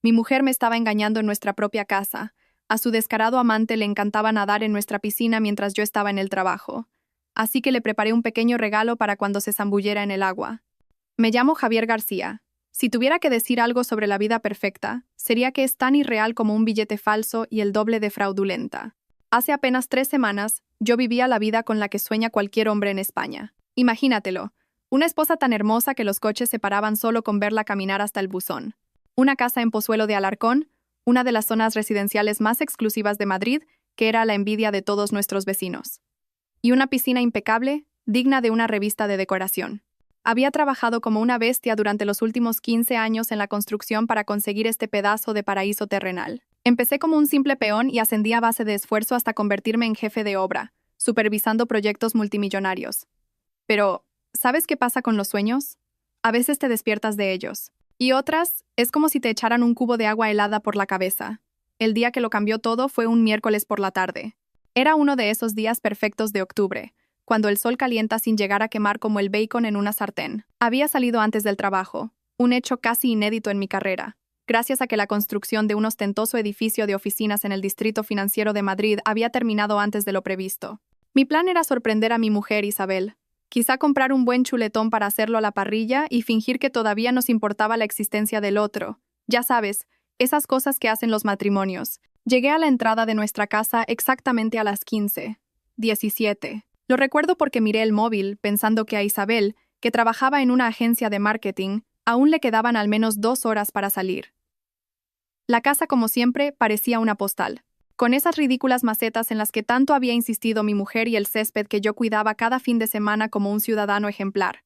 Mi mujer me estaba engañando en nuestra propia casa. A su descarado amante le encantaba nadar en nuestra piscina mientras yo estaba en el trabajo. Así que le preparé un pequeño regalo para cuando se zambullera en el agua. Me llamo Javier García. Si tuviera que decir algo sobre la vida perfecta, sería que es tan irreal como un billete falso y el doble de fraudulenta. Hace apenas 3 semanas, yo vivía la vida con la que sueña cualquier hombre en España. Imagínatelo. Una esposa tan hermosa que los coches se paraban solo con verla caminar hasta el buzón. Una casa en Pozuelo de Alarcón, una de las zonas residenciales más exclusivas de Madrid, que era la envidia de todos nuestros vecinos. Y una piscina impecable, digna de una revista de decoración. Había trabajado como una bestia durante los últimos 15 años en la construcción para conseguir este pedazo de paraíso terrenal. Empecé como un simple peón y ascendí a base de esfuerzo hasta convertirme en jefe de obra, supervisando proyectos multimillonarios. Pero, ¿sabes qué pasa con los sueños? A veces te despiertas de ellos. Y otras, es como si te echaran un cubo de agua helada por la cabeza. El día que lo cambió todo fue un miércoles por la tarde. Era uno de esos días perfectos de octubre, cuando el sol calienta sin llegar a quemar como el bacon en una sartén. Había salido antes del trabajo, un hecho casi inédito en mi carrera, gracias a que la construcción de un ostentoso edificio de oficinas en el Distrito Financiero de Madrid había terminado antes de lo previsto. Mi plan era sorprender a mi mujer Isabel. Quizá comprar un buen chuletón para hacerlo a la parrilla y fingir que todavía nos importaba la existencia del otro. Ya sabes, esas cosas que hacen los matrimonios. Llegué a la entrada de nuestra casa exactamente a las 15:17. Lo recuerdo porque miré el móvil pensando que a Isabel, que trabajaba en una agencia de marketing, aún le quedaban al menos 2 horas para salir. La casa, como siempre, parecía una postal, con esas ridículas macetas en las que tanto había insistido mi mujer y el césped que yo cuidaba cada fin de semana como un ciudadano ejemplar.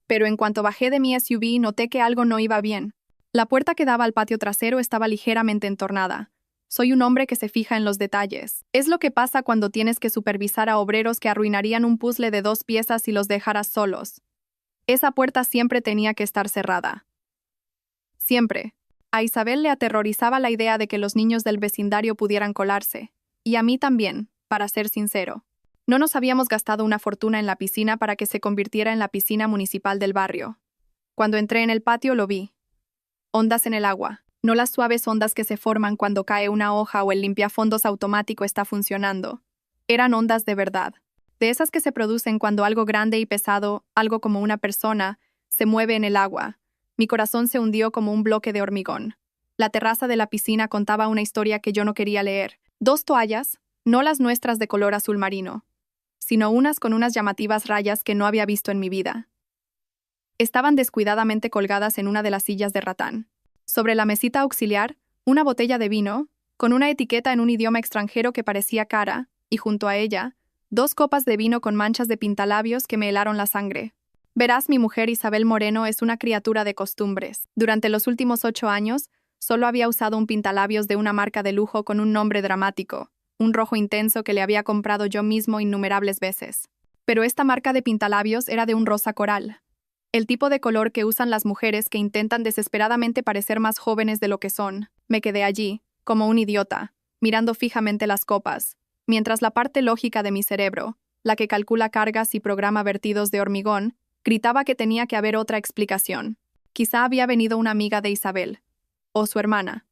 Pero en cuanto bajé de mi SUV noté que algo no iba bien. La puerta que daba al patio trasero estaba ligeramente entornada. Soy un hombre que se fija en los detalles. Es lo que pasa cuando tienes que supervisar a obreros que arruinarían un puzzle de 2 piezas si los dejaras solos. Esa puerta siempre tenía que estar cerrada. Siempre. A Isabel le aterrorizaba la idea de que los niños del vecindario pudieran colarse. Y a mí también, para ser sincero. No nos habíamos gastado una fortuna en la piscina para que se convirtiera en la piscina municipal del barrio. Cuando entré en el patio lo vi. Ondas en el agua. No las suaves ondas que se forman cuando cae una hoja o el limpiafondos automático está funcionando. Eran ondas de verdad. De esas que se producen cuando algo grande y pesado, algo como una persona, se mueve en el agua. Mi corazón se hundió como un bloque de hormigón. La terraza de la piscina contaba una historia que yo no quería leer. 2 toallas, no las nuestras de color azul marino, sino unas con unas llamativas rayas que no había visto en mi vida. Estaban descuidadamente colgadas en una de las sillas de ratán. Sobre la mesita auxiliar, una botella de vino, con una etiqueta en un idioma extranjero que parecía cara, y junto a ella, 2 copas de vino con manchas de pintalabios que me helaron la sangre. Verás, mi mujer Isabel Moreno es una criatura de costumbres. Durante los últimos 8 años, solo había usado un pintalabios de una marca de lujo con un nombre dramático, un rojo intenso que le había comprado yo mismo innumerables veces. Pero esta marca de pintalabios era de un rosa coral. El tipo de color que usan las mujeres que intentan desesperadamente parecer más jóvenes de lo que son. Me quedé allí, como un idiota, mirando fijamente las copas, mientras la parte lógica de mi cerebro, la que calcula cargas y programa vertidos de hormigón, gritaba que tenía que haber otra explicación. Quizá había venido una amiga de Isabel. O su hermana.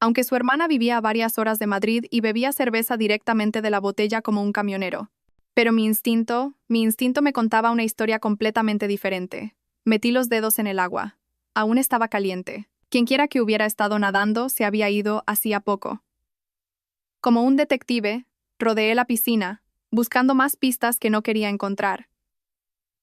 Aunque su hermana vivía a varias horas de Madrid y bebía cerveza directamente de la botella como un camionero. Pero mi instinto me contaba una historia completamente diferente. Metí los dedos en el agua. Aún estaba caliente. Quienquiera que hubiera estado nadando se había ido hacía poco. Como un detective, rodeé la piscina, buscando más pistas que no quería encontrar.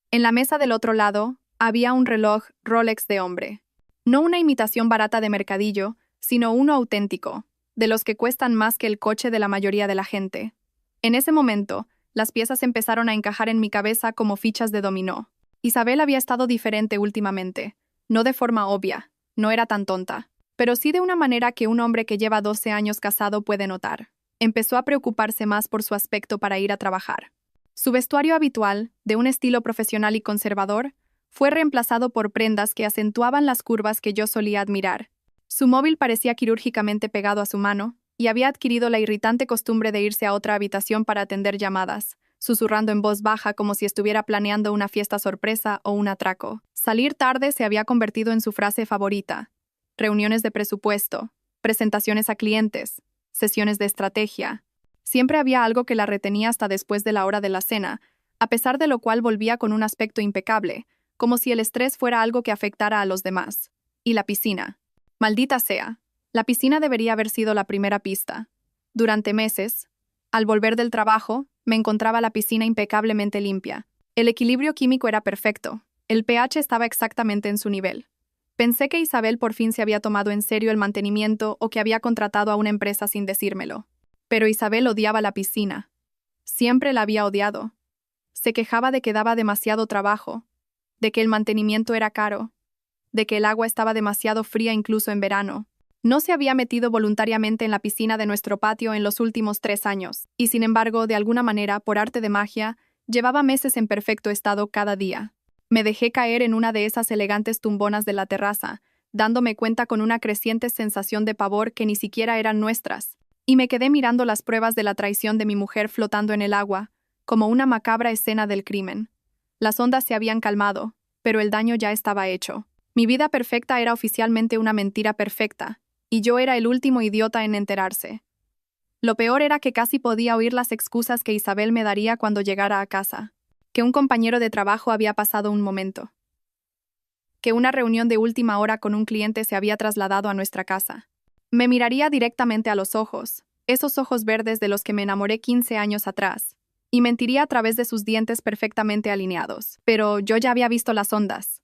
En la mesa del otro lado, había un reloj Rolex de hombre. No una imitación barata de mercadillo, sino uno auténtico, de los que cuestan más que el coche de la mayoría de la gente. En ese momento, las piezas empezaron a encajar en mi cabeza como fichas de dominó. Isabel había estado diferente últimamente. No de forma obvia, no era tan tonta, pero sí de una manera que un hombre que lleva 12 años casado puede notar. Empezó a preocuparse más por su aspecto para ir a trabajar. Su vestuario habitual, de un estilo profesional y conservador, fue reemplazado por prendas que acentuaban las curvas que yo solía admirar. Su móvil parecía quirúrgicamente pegado a su mano, y había adquirido la irritante costumbre de irse a otra habitación para atender llamadas, susurrando en voz baja como si estuviera planeando una fiesta sorpresa o un atraco. Salir tarde se había convertido en su frase favorita. reuniones de presupuesto, presentaciones a clientes, sesiones de estrategia. Siempre había algo que la retenía hasta después de la hora de la cena, a pesar de lo cual volvía con un aspecto impecable, como si el estrés fuera algo que afectara a los demás. Y la piscina. Maldita sea. La piscina debería haber sido la primera pista. Durante meses, al volver del trabajo, me encontraba la piscina impecablemente limpia. El equilibrio químico era perfecto. El pH estaba exactamente en su nivel. Pensé que Isabel por fin se había tomado en serio el mantenimiento o que había contratado a una empresa sin decírmelo. Pero Isabel odiaba la piscina. Siempre la había odiado. Se quejaba de que daba demasiado trabajo, de que el mantenimiento era caro, de que el agua estaba demasiado fría incluso en verano. No se había metido voluntariamente en la piscina de nuestro patio en los últimos 3 años, y sin embargo, de alguna manera, por arte de magia, llevaba meses en perfecto estado cada día. Me dejé caer en una de esas elegantes tumbonas de la terraza, dándome cuenta con una creciente sensación de pavor que ni siquiera eran nuestras, y me quedé mirando las pruebas de la traición de mi mujer flotando en el agua, como una macabra escena del crimen. Las ondas se habían calmado, pero el daño ya estaba hecho. Mi vida perfecta era oficialmente una mentira perfecta, y yo era el último idiota en enterarse. Lo peor era que casi podía oír las excusas que Isabel me daría cuando llegara a casa. Que un compañero de trabajo había pasado un momento. Que una reunión de última hora con un cliente se había trasladado a nuestra casa. Me miraría directamente a los ojos, esos ojos verdes de los que me enamoré 15 años atrás, y mentiría a través de sus dientes perfectamente alineados. Pero yo ya había visto las ondas.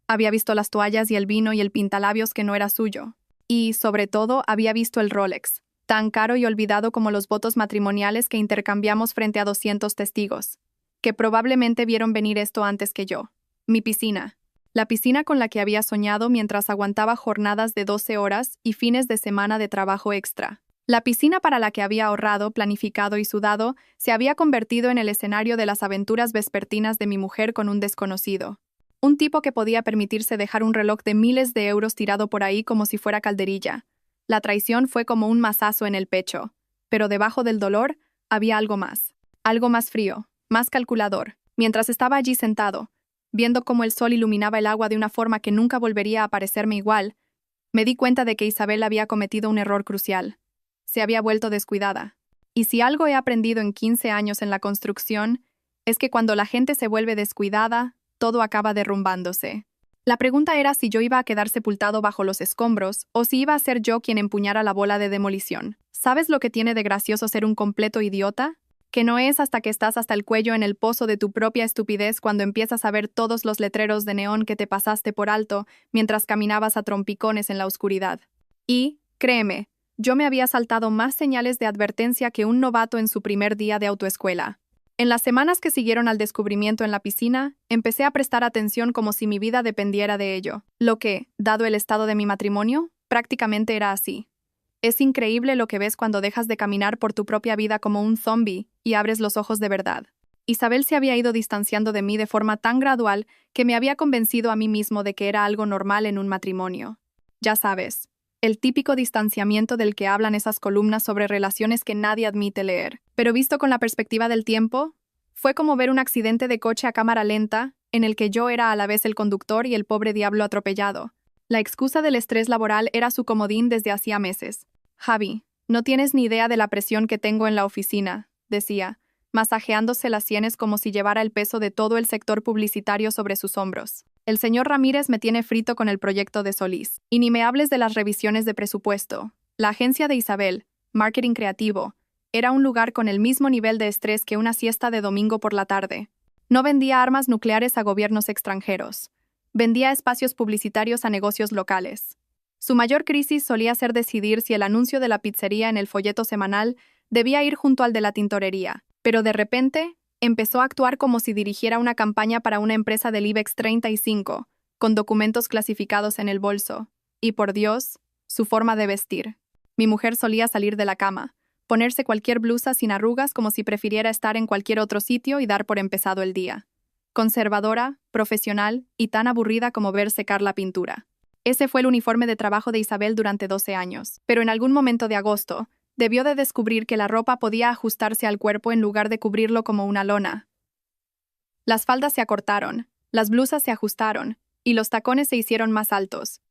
Había visto las toallas y el vino y el pintalabios que no era suyo. Y, sobre todo, había visto el Rolex, tan caro y olvidado como los votos matrimoniales que intercambiamos frente a 200 testigos, que probablemente vieron venir esto antes que yo. Mi piscina. La piscina con la que había soñado mientras aguantaba jornadas de 12 horas y fines de semana de trabajo extra. La piscina para la que había ahorrado, planificado y sudado se había convertido en el escenario de las aventuras vespertinas de mi mujer con un desconocido. Un tipo que podía permitirse dejar un reloj de miles de euros tirado por ahí como si fuera calderilla. La traición fue como un mazazo en el pecho, pero debajo del dolor había algo más frío, más calculador. Mientras estaba allí sentado, viendo cómo el sol iluminaba el agua de una forma que nunca volvería a parecerme igual, me di cuenta de que Isabel había cometido un error crucial. Se había vuelto descuidada. Y si algo he aprendido en 15 años en la construcción, es que cuando la gente se vuelve descuidada, todo acaba derrumbándose. La pregunta era si yo iba a quedar sepultado bajo los escombros o si iba a ser yo quien empuñara la bola de demolición. ¿Sabes lo que tiene de gracioso ser un completo idiota? Que no es hasta que estás hasta el cuello en el pozo de tu propia estupidez cuando empiezas a ver todos los letreros de neón que te pasaste por alto mientras caminabas a trompicones en la oscuridad. Y, créeme, yo me había saltado más señales de advertencia que un novato en su primer día de autoescuela. En las semanas que siguieron al descubrimiento en la piscina, empecé a prestar atención como si mi vida dependiera de ello, lo que, dado el estado de mi matrimonio, prácticamente era así. Es increíble lo que ves cuando dejas de caminar por tu propia vida como un zombie y abres los ojos de verdad. Isabel se había ido distanciando de mí de forma tan gradual que me había convencido a mí mismo de que era algo normal en un matrimonio. Ya sabes, el típico distanciamiento del que hablan esas columnas sobre relaciones que nadie admite leer. Pero visto con la perspectiva del tiempo, fue como ver un accidente de coche a cámara lenta, en el que yo era a la vez el conductor y el pobre diablo atropellado. La excusa del estrés laboral era su comodín desde hacía meses. Javi, no tienes ni idea de la presión que tengo en la oficina, decía, masajeándose las sienes como si llevara el peso de todo el sector publicitario sobre sus hombros. El señor Ramírez me tiene frito con el proyecto de Solís. Y ni me hables de las revisiones de presupuesto. La agencia de Isabel, Marketing Creativo, era un lugar con el mismo nivel de estrés que una siesta de domingo por la tarde. No vendía armas nucleares a gobiernos extranjeros. Vendía espacios publicitarios a negocios locales. Su mayor crisis solía ser decidir si el anuncio de la pizzería en el folleto semanal debía ir junto al de la tintorería. Pero de repente, empezó a actuar como si dirigiera una campaña para una empresa del IBEX 35, con documentos clasificados en el bolso. Y por Dios, su forma de vestir. Mi mujer solía salir de la cama, ponerse cualquier blusa sin arrugas como si prefiriera estar en cualquier otro sitio y dar por empezado el día. Conservadora, profesional y tan aburrida como ver secar la pintura. Ese fue el uniforme de trabajo de Isabel durante 12 años. Pero en algún momento de agosto, debió de descubrir que la ropa podía ajustarse al cuerpo en lugar de cubrirlo como una lona. Las faldas se acortaron, las blusas se ajustaron, y los tacones se hicieron más altos.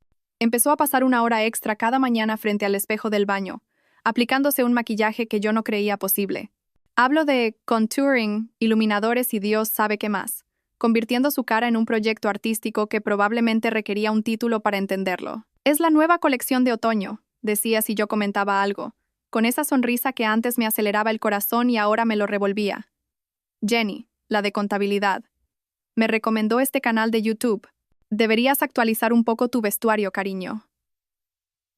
Empezó a pasar una hora extra cada mañana frente al espejo del baño, aplicándose un maquillaje que yo no creía posible. Hablo de contouring, iluminadores y Dios sabe qué más, convirtiendo su cara en un proyecto artístico que probablemente requería un título para entenderlo. Es la nueva colección de otoño, decía si yo comentaba algo, con esa sonrisa que antes me aceleraba el corazón y ahora me lo revolvía. Jenny, la de contabilidad, me recomendó este canal de YouTube. Deberías actualizar un poco tu vestuario, cariño.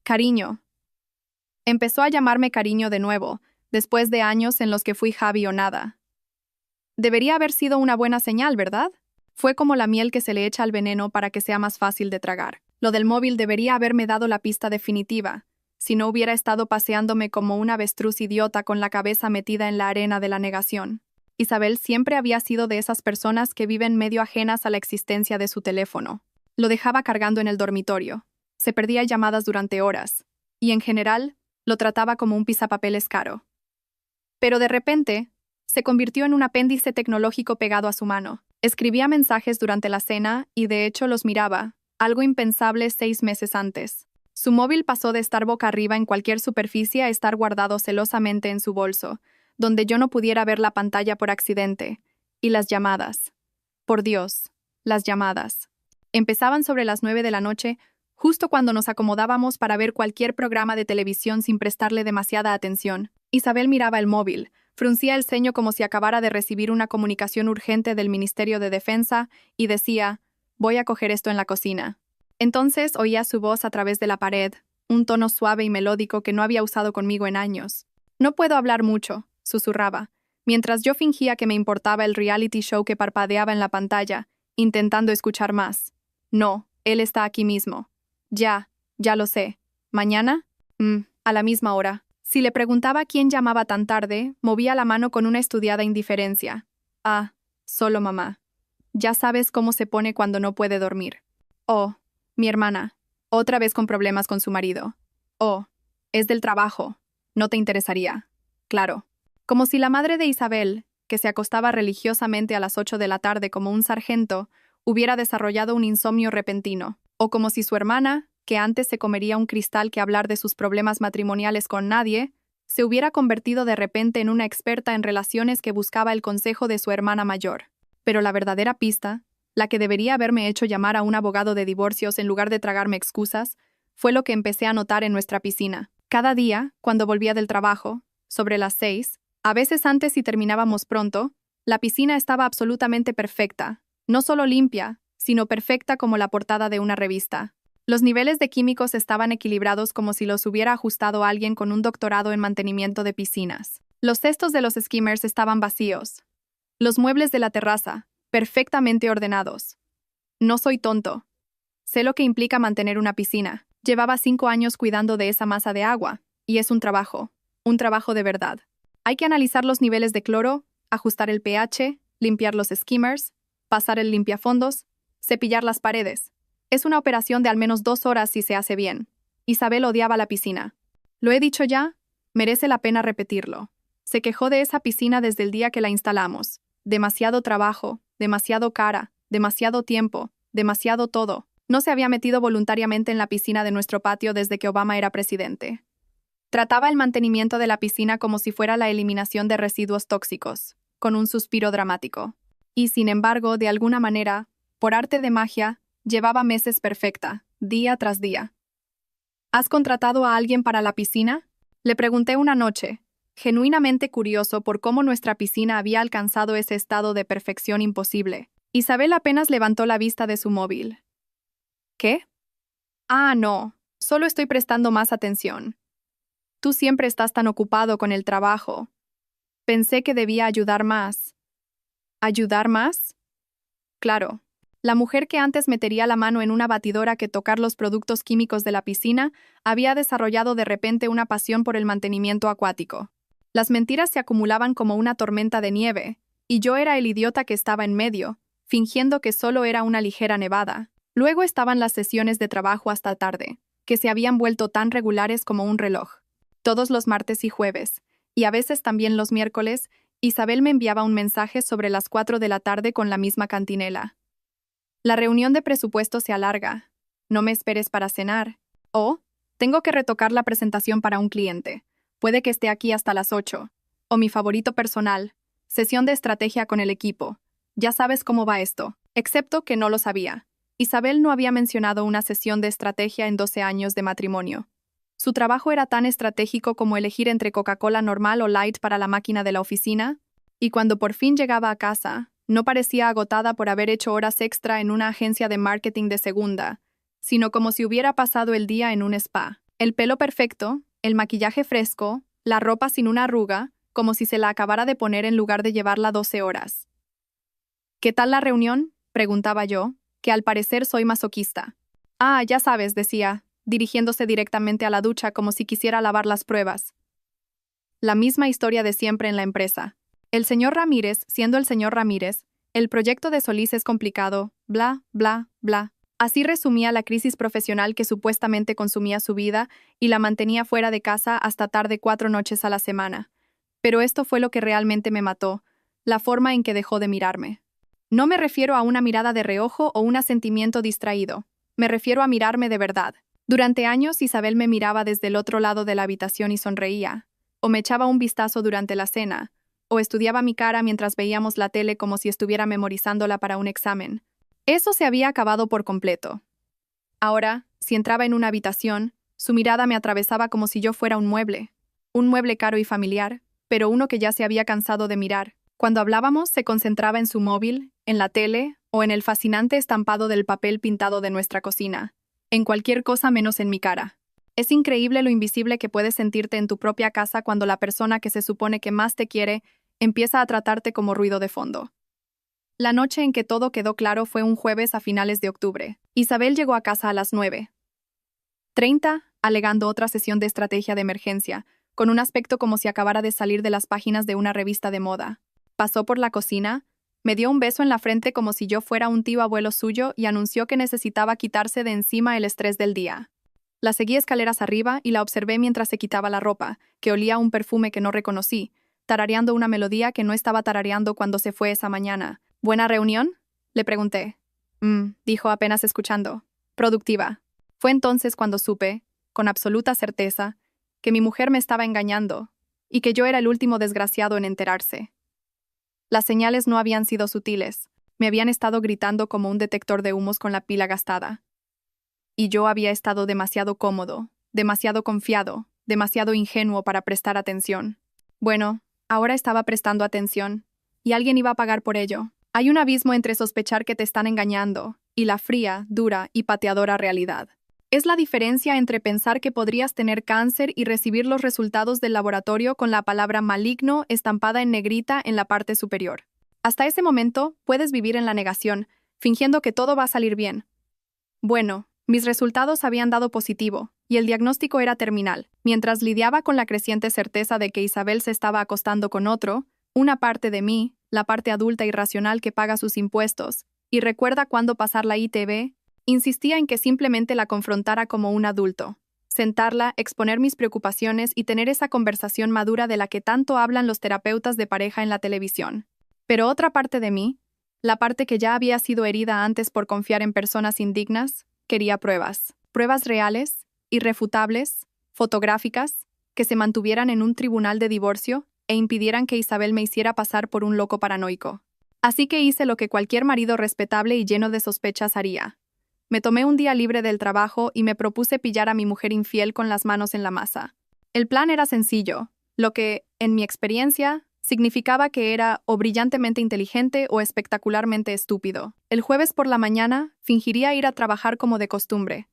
Cariño. Empezó a llamarme cariño de nuevo, después de años en los que fui Javi o nada. Debería haber sido una buena señal, ¿verdad? Fue como la miel que se le echa al veneno para que sea más fácil de tragar. Lo del móvil debería haberme dado la pista definitiva, si no hubiera estado paseándome como una avestruz idiota con la cabeza metida en la arena de la negación. Isabel siempre había sido de esas personas que viven medio ajenas a la existencia de su teléfono. Lo dejaba cargando en el dormitorio. Se perdía llamadas durante horas. Y en general, lo trataba como un pisapapeles caro. Pero de repente, se convirtió en un apéndice tecnológico pegado a su mano. Escribía mensajes durante la cena y de hecho los miraba, algo impensable 6 meses antes. Su móvil pasó de estar boca arriba en cualquier superficie a estar guardado celosamente en su bolso, donde yo no pudiera ver la pantalla por accidente. Y las llamadas. Por Dios, las llamadas. Empezaban sobre las 9 de la noche, justo cuando nos acomodábamos para ver cualquier programa de televisión sin prestarle demasiada atención. Isabel miraba el móvil, fruncía el ceño como si acabara de recibir una comunicación urgente del Ministerio de Defensa y decía, «Voy a coger esto en la cocina». Entonces oía su voz a través de la pared, un tono suave y melódico que no había usado conmigo en años. «No puedo hablar mucho», susurraba, mientras yo fingía que me importaba el reality show que parpadeaba en la pantalla, intentando escuchar más. «No, él está aquí mismo». «Ya lo sé. ¿Mañana?» A la misma hora». Si le preguntaba quién llamaba tan tarde, movía la mano con una estudiada indiferencia. «Ah, solo mamá. Ya sabes cómo se pone cuando no puede dormir». «Oh, mi hermana. Otra vez con problemas con su marido». «Oh, es del trabajo. No te interesaría». «Claro». Como si la madre de Isabel, que se acostaba religiosamente a las 8 de la tarde como un sargento, hubiera desarrollado un insomnio repentino. O como si su hermana, que antes se comería un cristal que hablar de sus problemas matrimoniales con nadie, se hubiera convertido de repente en una experta en relaciones que buscaba el consejo de su hermana mayor. Pero la verdadera pista, la que debería haberme hecho llamar a un abogado de divorcios en lugar de tragarme excusas, fue lo que empecé a notar en nuestra piscina. Cada día, cuando volvía del trabajo, sobre las 6, a veces antes si terminábamos pronto, la piscina estaba absolutamente perfecta, no solo limpia, sino perfecta como la portada de una revista. Los niveles de químicos estaban equilibrados como si los hubiera ajustado alguien con un doctorado en mantenimiento de piscinas. Los cestos de los skimmers estaban vacíos. Los muebles de la terraza, perfectamente ordenados. No soy tonto. Sé lo que implica mantener una piscina. Llevaba 5 años cuidando de esa masa de agua, y es un trabajo de verdad. Hay que analizar los niveles de cloro, ajustar el pH, limpiar los skimmers, pasar el limpiafondos, cepillar las paredes. Es una operación de al menos 2 horas si se hace bien. Isabel odiaba la piscina. ¿Lo he dicho ya? Merece la pena repetirlo. Se quejó de esa piscina desde el día que la instalamos. Demasiado trabajo, demasiado cara, demasiado tiempo, demasiado todo. No se había metido voluntariamente en la piscina de nuestro patio desde que Obama era presidente. Trataba el mantenimiento de la piscina como si fuera la eliminación de residuos tóxicos, con un suspiro dramático. Y, sin embargo, de alguna manera, por arte de magia, llevaba meses perfecta, día tras día. ¿Has contratado a alguien para la piscina? Le pregunté una noche, genuinamente curioso por cómo nuestra piscina había alcanzado ese estado de perfección imposible. Isabel apenas levantó la vista de su móvil. ¿Qué? Ah, no, solo estoy prestando más atención. Tú siempre estás tan ocupado con el trabajo. Pensé que debía ayudar más. ¿Ayudar más? Claro. La mujer que antes metería la mano en una batidora que tocar los productos químicos de la piscina había desarrollado de repente una pasión por el mantenimiento acuático. Las mentiras se acumulaban como una tormenta de nieve, y yo era el idiota que estaba en medio, fingiendo que solo era una ligera nevada. Luego estaban las sesiones de trabajo hasta tarde, que se habían vuelto tan regulares como un reloj. Todos los martes y jueves, y a veces también los miércoles, Isabel me enviaba un mensaje sobre las 4 de la tarde con la misma cantinela. La reunión de presupuesto se alarga. No me esperes para cenar. O, tengo que retocar la presentación para un cliente. Puede que esté aquí hasta las 8. O mi favorito personal, sesión de estrategia con el equipo. Ya sabes cómo va esto. Excepto que no lo sabía. Isabel no había mencionado una sesión de estrategia en 12 años de matrimonio. Su trabajo era tan estratégico como elegir entre Coca-Cola normal o light para la máquina de la oficina, y cuando por fin llegaba a casa, no parecía agotada por haber hecho horas extra en una agencia de marketing de segunda, sino como si hubiera pasado el día en un spa. El pelo perfecto, el maquillaje fresco, la ropa sin una arruga, como si se la acabara de poner en lugar de llevarla 12 horas. ¿Qué tal la reunión?, preguntaba yo, que al parecer soy masoquista. Ah, ya sabes, decía, dirigiéndose directamente a la ducha como si quisiera lavar las pruebas. La misma historia de siempre en la empresa. El señor Ramírez, siendo el señor Ramírez, el proyecto de Solís es complicado, bla, bla, bla. Así resumía la crisis profesional que supuestamente consumía su vida y la mantenía fuera de casa hasta tarde 4 noches a la semana. Pero esto fue lo que realmente me mató, la forma en que dejó de mirarme. No me refiero a una mirada de reojo o un asentimiento distraído. Me refiero a mirarme de verdad. Durante años Isabel me miraba desde el otro lado de la habitación y sonreía, o me echaba un vistazo durante la cena, o estudiaba mi cara mientras veíamos la tele como si estuviera memorizándola para un examen. Eso se había acabado por completo. Ahora, si entraba en una habitación, su mirada me atravesaba como si yo fuera un mueble caro y familiar, pero uno que ya se había cansado de mirar. Cuando hablábamos, se concentraba en su móvil, en la tele o en el fascinante estampado del papel pintado de nuestra cocina, en cualquier cosa menos en mi cara. Es increíble lo invisible que puedes sentirte en tu propia casa cuando la persona que se supone que más te quiere empieza a tratarte como ruido de fondo. La noche en que todo quedó claro fue un jueves a finales de octubre. Isabel llegó a casa a las 9:30, alegando otra sesión de estrategia de emergencia, con un aspecto como si acabara de salir de las páginas de una revista de moda. Pasó por la cocina, me dio un beso en la frente como si yo fuera un tío abuelo suyo y anunció que necesitaba quitarse de encima el estrés del día. La seguí escaleras arriba y la observé mientras se quitaba la ropa, que olía a un perfume que no reconocí, tarareando una melodía que no estaba tarareando cuando se fue esa mañana. ¿Buena reunión?, le pregunté. Dijo apenas escuchando. Productiva. Fue entonces cuando supe, con absoluta certeza, que mi mujer me estaba engañando, y que yo era el último desgraciado en enterarse. Las señales no habían sido sutiles, me habían estado gritando como un detector de humos con la pila gastada. Y yo había estado demasiado cómodo, demasiado confiado, demasiado ingenuo para prestar atención. Bueno, ahora estaba prestando atención, y alguien iba a pagar por ello. Hay un abismo entre sospechar que te están engañando y la fría, dura y pateadora realidad. Es la diferencia entre pensar que podrías tener cáncer y recibir los resultados del laboratorio con la palabra maligno estampada en negrita en la parte superior. Hasta ese momento, puedes vivir en la negación, fingiendo que todo va a salir bien. Bueno, mis resultados habían dado positivo, y el diagnóstico era terminal. Mientras lidiaba con la creciente certeza de que Isabel se estaba acostando con otro, una parte de mí, la parte adulta y racional que paga sus impuestos, y recuerda cuándo pasar la ITV, insistía en que simplemente la confrontara como un adulto. Sentarla, exponer mis preocupaciones y tener esa conversación madura de la que tanto hablan los terapeutas de pareja en la televisión. Pero otra parte de mí, la parte que ya había sido herida antes por confiar en personas indignas, quería pruebas. Pruebas reales, irrefutables, fotográficas, que se mantuvieran en un tribunal de divorcio e impidieran que Isabel me hiciera pasar por un loco paranoico. Así que hice lo que cualquier marido respetable y lleno de sospechas haría. Me tomé un día libre del trabajo y me propuse pillar a mi mujer infiel con las manos en la masa. El plan era sencillo, lo que, en mi experiencia, significaba que era o brillantemente inteligente o espectacularmente estúpido. El jueves por la mañana, fingiría ir a trabajar como de costumbre.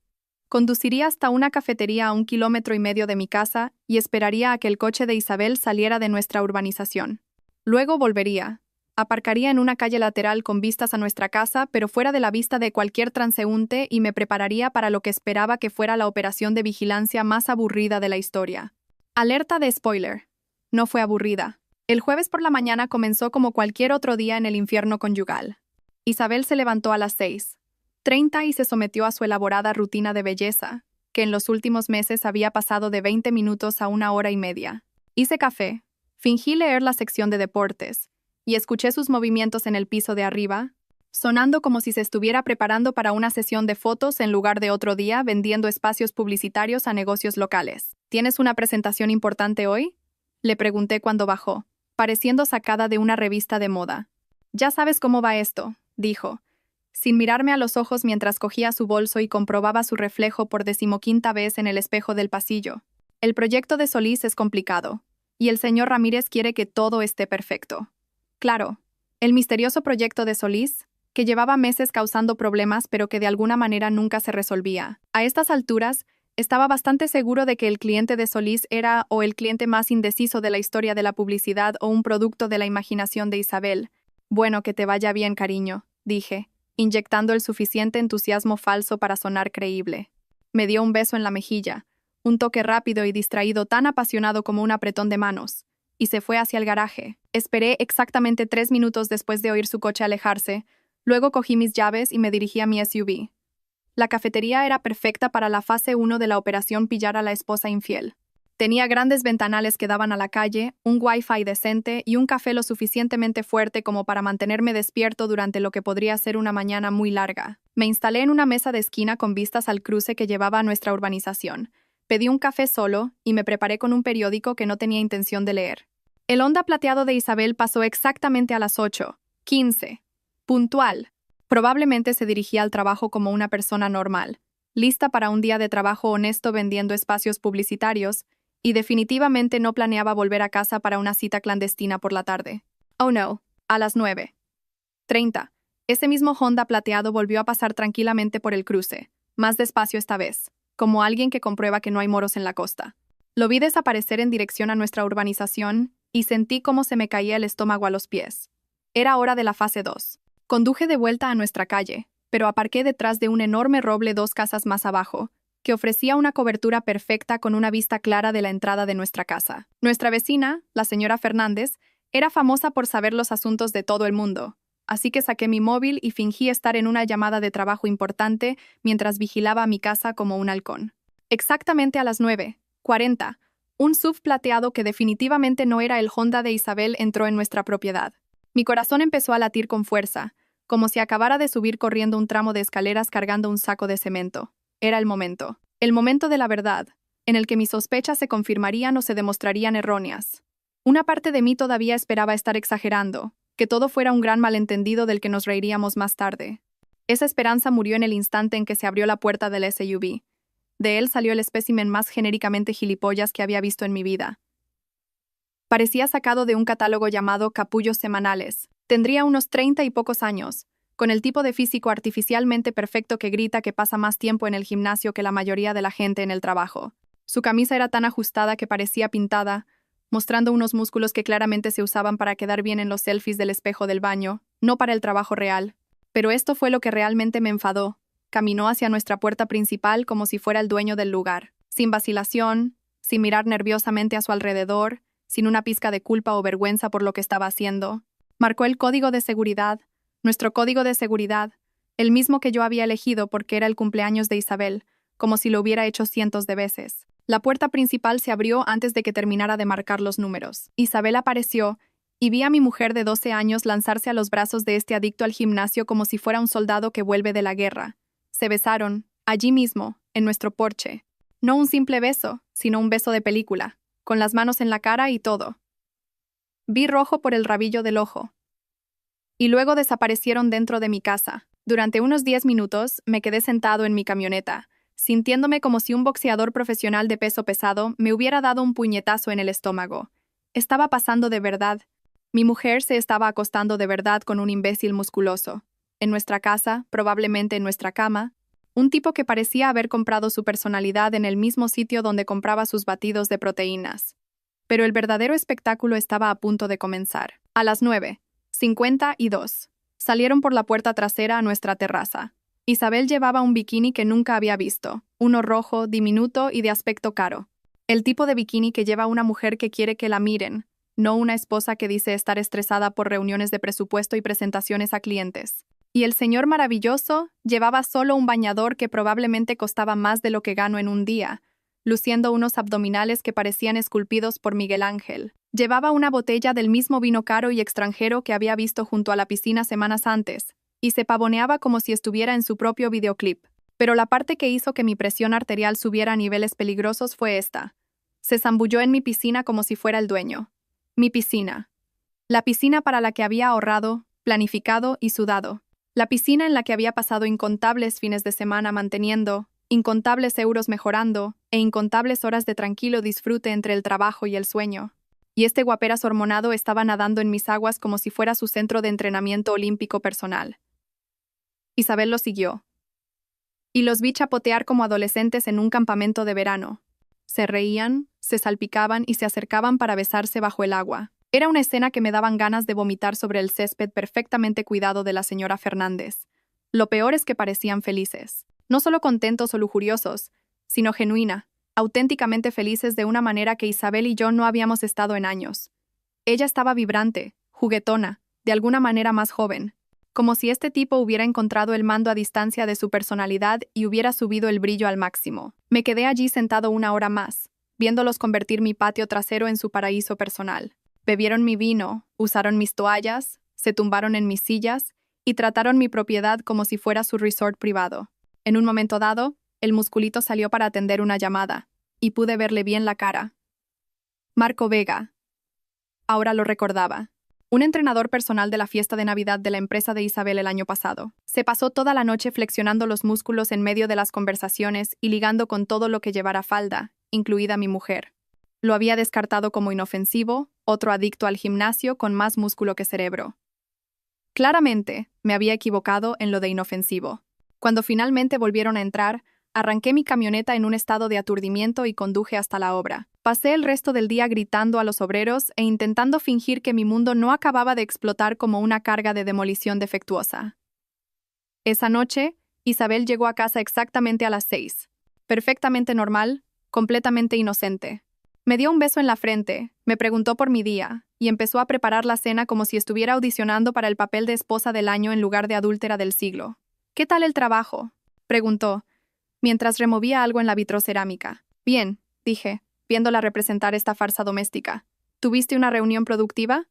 Conduciría hasta una cafetería a 1,5 kilómetros de mi casa y esperaría a que el coche de Isabel saliera de nuestra urbanización. Luego volvería. Aparcaría en una calle lateral con vistas a nuestra casa, pero fuera de la vista de cualquier transeúnte, y me prepararía para lo que esperaba que fuera la operación de vigilancia más aburrida de la historia. Alerta de spoiler. No fue aburrida. El jueves por la mañana comenzó como cualquier otro día en el infierno conyugal. Isabel se levantó a las 6:30 y se sometió a su elaborada rutina de belleza, que en los últimos meses había pasado de 20 minutos a 1 hora y media. Hice café, fingí leer la sección de deportes, y escuché sus movimientos en el piso de arriba, sonando como si se estuviera preparando para una sesión de fotos en lugar de otro día vendiendo espacios publicitarios a negocios locales. ¿Tienes una presentación importante hoy? Le pregunté cuando bajó, pareciendo sacada de una revista de moda. Ya sabes cómo va esto, dijo, sin mirarme a los ojos mientras cogía su bolso y comprobaba su reflejo por 15ª vez en el espejo del pasillo. El proyecto de Solís es complicado, y el señor Ramírez quiere que todo esté perfecto. Claro, el misterioso proyecto de Solís, que llevaba meses causando problemas pero que de alguna manera nunca se resolvía. A estas alturas, estaba bastante seguro de que el cliente de Solís era o el cliente más indeciso de la historia de la publicidad o un producto de la imaginación de Isabel. Bueno, que te vaya bien, cariño, dije, inyectando el suficiente entusiasmo falso para sonar creíble. Me dio un beso en la mejilla, un toque rápido y distraído tan apasionado como un apretón de manos, y se fue hacia el garaje. Esperé exactamente 3 minutos después de oír su coche alejarse, luego cogí mis llaves y me dirigí a mi SUV. La cafetería era perfecta para la fase 1 de la operación pillar a la esposa infiel. Tenía grandes ventanales que daban a la calle, un wifi decente y un café lo suficientemente fuerte como para mantenerme despierto durante lo que podría ser una mañana muy larga. Me instalé en una mesa de esquina con vistas al cruce que llevaba a nuestra urbanización. Pedí un café solo y me preparé con un periódico que no tenía intención de leer. El Honda plateado de Isabel pasó exactamente a las 8:15. Puntual. Probablemente se dirigía al trabajo como una persona normal, lista para un día de trabajo honesto vendiendo espacios publicitarios, y definitivamente no planeaba volver a casa para una cita clandestina por la tarde. Oh no, a las 9:30. Ese mismo Honda plateado volvió a pasar tranquilamente por el cruce, más despacio esta vez, como alguien que comprueba que no hay moros en la costa. Lo vi desaparecer en dirección a nuestra urbanización y sentí cómo se me caía el estómago a los pies. Era hora de la fase 2. Conduje de vuelta a nuestra calle, pero aparqué detrás de un enorme roble 2 casas más abajo, que ofrecía una cobertura perfecta con una vista clara de la entrada de nuestra casa. Nuestra vecina, la señora Fernández, era famosa por saber los asuntos de todo el mundo, así que saqué mi móvil y fingí estar en una llamada de trabajo importante mientras vigilaba mi casa como un halcón. Exactamente a las 9:40, un SUV plateado que definitivamente no era el Honda de Isabel entró en nuestra propiedad. Mi corazón empezó a latir con fuerza, como si acabara de subir corriendo un tramo de escaleras cargando un saco de cemento. Era el momento de la verdad, en el que mis sospechas se confirmarían o se demostrarían erróneas. Una parte de mí todavía esperaba estar exagerando, que todo fuera un gran malentendido del que nos reiríamos más tarde. Esa esperanza murió en el instante en que se abrió la puerta del SUV. De él salió el espécimen más genéricamente gilipollas que había visto en mi vida. Parecía sacado de un catálogo llamado Capullos Semanales. Tendría unos 30 y pocos años, con el tipo de físico artificialmente perfecto que grita que pasa más tiempo en el gimnasio que la mayoría de la gente en el trabajo. Su camisa era tan ajustada que parecía pintada, mostrando unos músculos que claramente se usaban para quedar bien en los selfies del espejo del baño, no para el trabajo real. Pero esto fue lo que realmente me enfadó. Caminó hacia nuestra puerta principal como si fuera el dueño del lugar, sin vacilación, sin mirar nerviosamente a su alrededor, sin una pizca de culpa o vergüenza por lo que estaba haciendo. Marcó el código de seguridad, nuestro código de seguridad, el mismo que yo había elegido porque era el cumpleaños de Isabel, como si lo hubiera hecho cientos de veces. La puerta principal se abrió antes de que terminara de marcar los números. Isabel apareció, y vi a mi mujer de 12 años lanzarse a los brazos de este adicto al gimnasio como si fuera un soldado que vuelve de la guerra. Se besaron, allí mismo, en nuestro porche. No un simple beso, sino un beso de película, con las manos en la cara y todo. Vi rojo por el rabillo del ojo. Y luego desaparecieron dentro de mi casa. Durante unos 10 minutos me quedé sentado en mi camioneta, sintiéndome como si un boxeador profesional de peso pesado me hubiera dado un puñetazo en el estómago. Estaba pasando de verdad. Mi mujer se estaba acostando de verdad con un imbécil musculoso. En nuestra casa, probablemente en nuestra cama, un tipo que parecía haber comprado su personalidad en el mismo sitio donde compraba sus batidos de proteínas. Pero el verdadero espectáculo estaba a punto de comenzar. A las 9:52. Salieron por la puerta trasera a nuestra terraza. Isabel llevaba un bikini que nunca había visto, uno rojo, diminuto y de aspecto caro. El tipo de bikini que lleva una mujer que quiere que la miren, no una esposa que dice estar estresada por reuniones de presupuesto y presentaciones a clientes. Y el señor maravilloso llevaba solo un bañador que probablemente costaba más de lo que gano en un día, luciendo unos abdominales que parecían esculpidos por Miguel Ángel. Llevaba una botella del mismo vino caro y extranjero que había visto junto a la piscina semanas antes, y se pavoneaba como si estuviera en su propio videoclip. Pero la parte que hizo que mi presión arterial subiera a niveles peligrosos fue esta. Se zambulló en mi piscina como si fuera el dueño. Mi piscina. La piscina para la que había ahorrado, planificado y sudado. La piscina en la que había pasado incontables fines de semana manteniendo, incontables euros mejorando e incontables horas de tranquilo disfrute entre el trabajo y el sueño. Y este guaperas hormonado estaba nadando en mis aguas como si fuera su centro de entrenamiento olímpico personal. Isabel lo siguió. Y los vi chapotear como adolescentes en un campamento de verano. Se reían, se salpicaban y se acercaban para besarse bajo el agua. Era una escena que me daban ganas de vomitar sobre el césped perfectamente cuidado de la señora Fernández. Lo peor es que parecían felices. No solo contentos o lujuriosos, sino genuina, auténticamente felices de una manera que Isabel y yo no habíamos estado en años. Ella estaba vibrante, juguetona, de alguna manera más joven, como si este tipo hubiera encontrado el mando a distancia de su personalidad y hubiera subido el brillo al máximo. Me quedé allí sentado una hora más, viéndolos convertir mi patio trasero en su paraíso personal. Bebieron mi vino, usaron mis toallas, se tumbaron en mis sillas y trataron mi propiedad como si fuera su resort privado. En un momento dado, el musculito salió para atender una llamada, y pude verle bien la cara. Marco Vega. Ahora lo recordaba. Un entrenador personal de la fiesta de Navidad de la empresa de Isabel el año pasado. Se pasó toda la noche flexionando los músculos en medio de las conversaciones y ligando con todo lo que llevara falda, incluida mi mujer. Lo había descartado como inofensivo, otro adicto al gimnasio con más músculo que cerebro. Claramente, me había equivocado en lo de inofensivo. Cuando finalmente volvieron a entrar, arranqué mi camioneta en un estado de aturdimiento y conduje hasta la obra. Pasé el resto del día gritando a los obreros e intentando fingir que mi mundo no acababa de explotar como una carga de demolición defectuosa. Esa noche, Isabel llegó a casa exactamente a las 6. Perfectamente normal, completamente inocente. Me dio un beso en la frente, me preguntó por mi día, y empezó a preparar la cena como si estuviera audicionando para el papel de esposa del año en lugar de adúltera del siglo. ¿Qué tal el trabajo?, preguntó, mientras removía algo en la vitrocerámica. Bien, dije, viéndola representar esta farsa doméstica. ¿Tuviste una reunión productiva?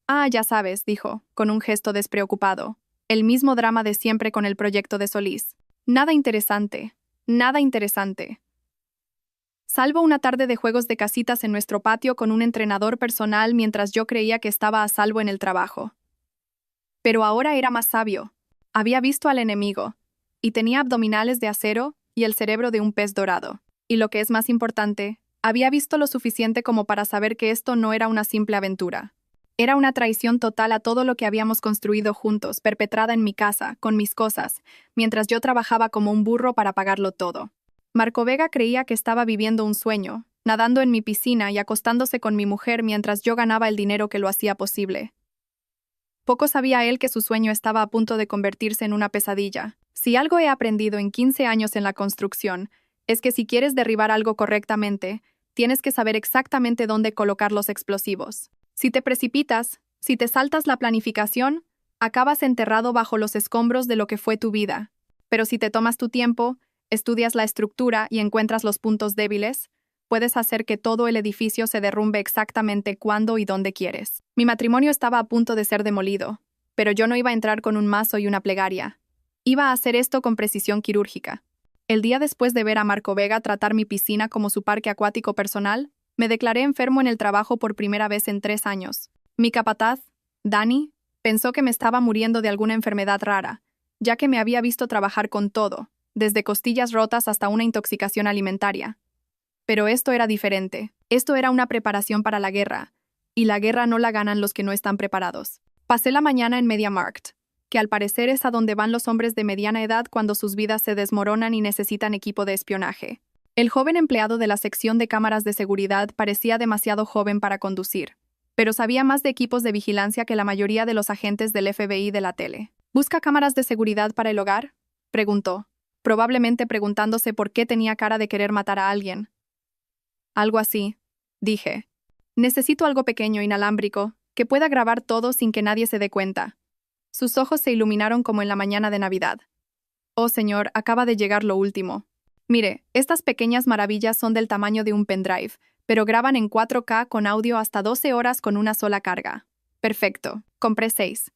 Ah, ya sabes, dijo, con un gesto despreocupado. El mismo drama de siempre con el proyecto de Solís. Nada interesante, nada interesante. Salvo una tarde de juegos de casitas en nuestro patio con un entrenador personal mientras yo creía que estaba a salvo en el trabajo. Pero ahora era más sabio. Había visto al enemigo, y tenía abdominales de acero y el cerebro de un pez dorado. Y lo que es más importante, había visto lo suficiente como para saber que esto no era una simple aventura. Era una traición total a todo lo que habíamos construido juntos, perpetrada en mi casa, con mis cosas, mientras yo trabajaba como un burro para pagarlo todo. Marco Vega creía que estaba viviendo un sueño, nadando en mi piscina y acostándose con mi mujer mientras yo ganaba el dinero que lo hacía posible. Poco sabía él que su sueño estaba a punto de convertirse en una pesadilla. Si algo he aprendido en 15 años en la construcción, es que si quieres derribar algo correctamente, tienes que saber exactamente dónde colocar los explosivos. Si te precipitas, si te saltas la planificación, acabas enterrado bajo los escombros de lo que fue tu vida. Pero si te tomas tu tiempo, estudias la estructura y encuentras los puntos débiles, puedes hacer que todo el edificio se derrumbe exactamente cuando y dónde quieres. Mi matrimonio estaba a punto de ser demolido, pero yo no iba a entrar con un mazo y una plegaria. Iba a hacer esto con precisión quirúrgica. El día después de ver a Marco Vega tratar mi piscina como su parque acuático personal, me declaré enfermo en el trabajo por primera vez en 3 años. Mi capataz, Dani, pensó que me estaba muriendo de alguna enfermedad rara, ya que me había visto trabajar con todo, desde costillas rotas hasta una intoxicación alimentaria. Pero esto era diferente. Esto era una preparación para la guerra, y la guerra no la ganan los que no están preparados. Pasé la mañana en MediaMarkt, que al parecer es a donde van los hombres de mediana edad cuando sus vidas se desmoronan y necesitan equipo de espionaje. El joven empleado de la sección de cámaras de seguridad parecía demasiado joven para conducir, pero sabía más de equipos de vigilancia que la mayoría de los agentes del FBI de la tele. ¿Busca cámaras de seguridad para el hogar?, preguntó, probablemente preguntándose por qué tenía cara de querer matar a alguien. Algo así, dije. Necesito algo pequeño, inalámbrico, que pueda grabar todo sin que nadie se dé cuenta. Sus ojos se iluminaron como en la mañana de Navidad. Oh, señor, acaba de llegar lo último. Mire, estas pequeñas maravillas son del tamaño de un pendrive, pero graban en 4K con audio hasta 12 horas con una sola carga. Perfecto, compré 6.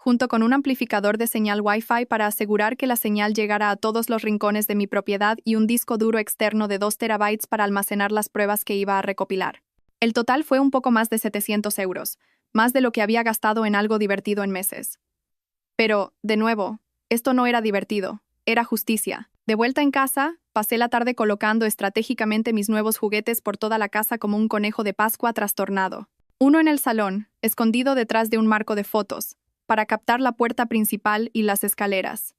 junto con un amplificador de señal Wi-Fi para asegurar que la señal llegara a todos los rincones de mi propiedad y un disco duro externo de 2 terabytes para almacenar las pruebas que iba a recopilar. El total fue un poco más de 700 euros, más de lo que había gastado en algo divertido en meses. Pero, de nuevo, esto no era divertido, era justicia. De vuelta en casa, pasé la tarde colocando estratégicamente mis nuevos juguetes por toda la casa como un conejo de Pascua trastornado. Uno en el salón, escondido detrás de un marco de fotos, para captar la puerta principal y las escaleras.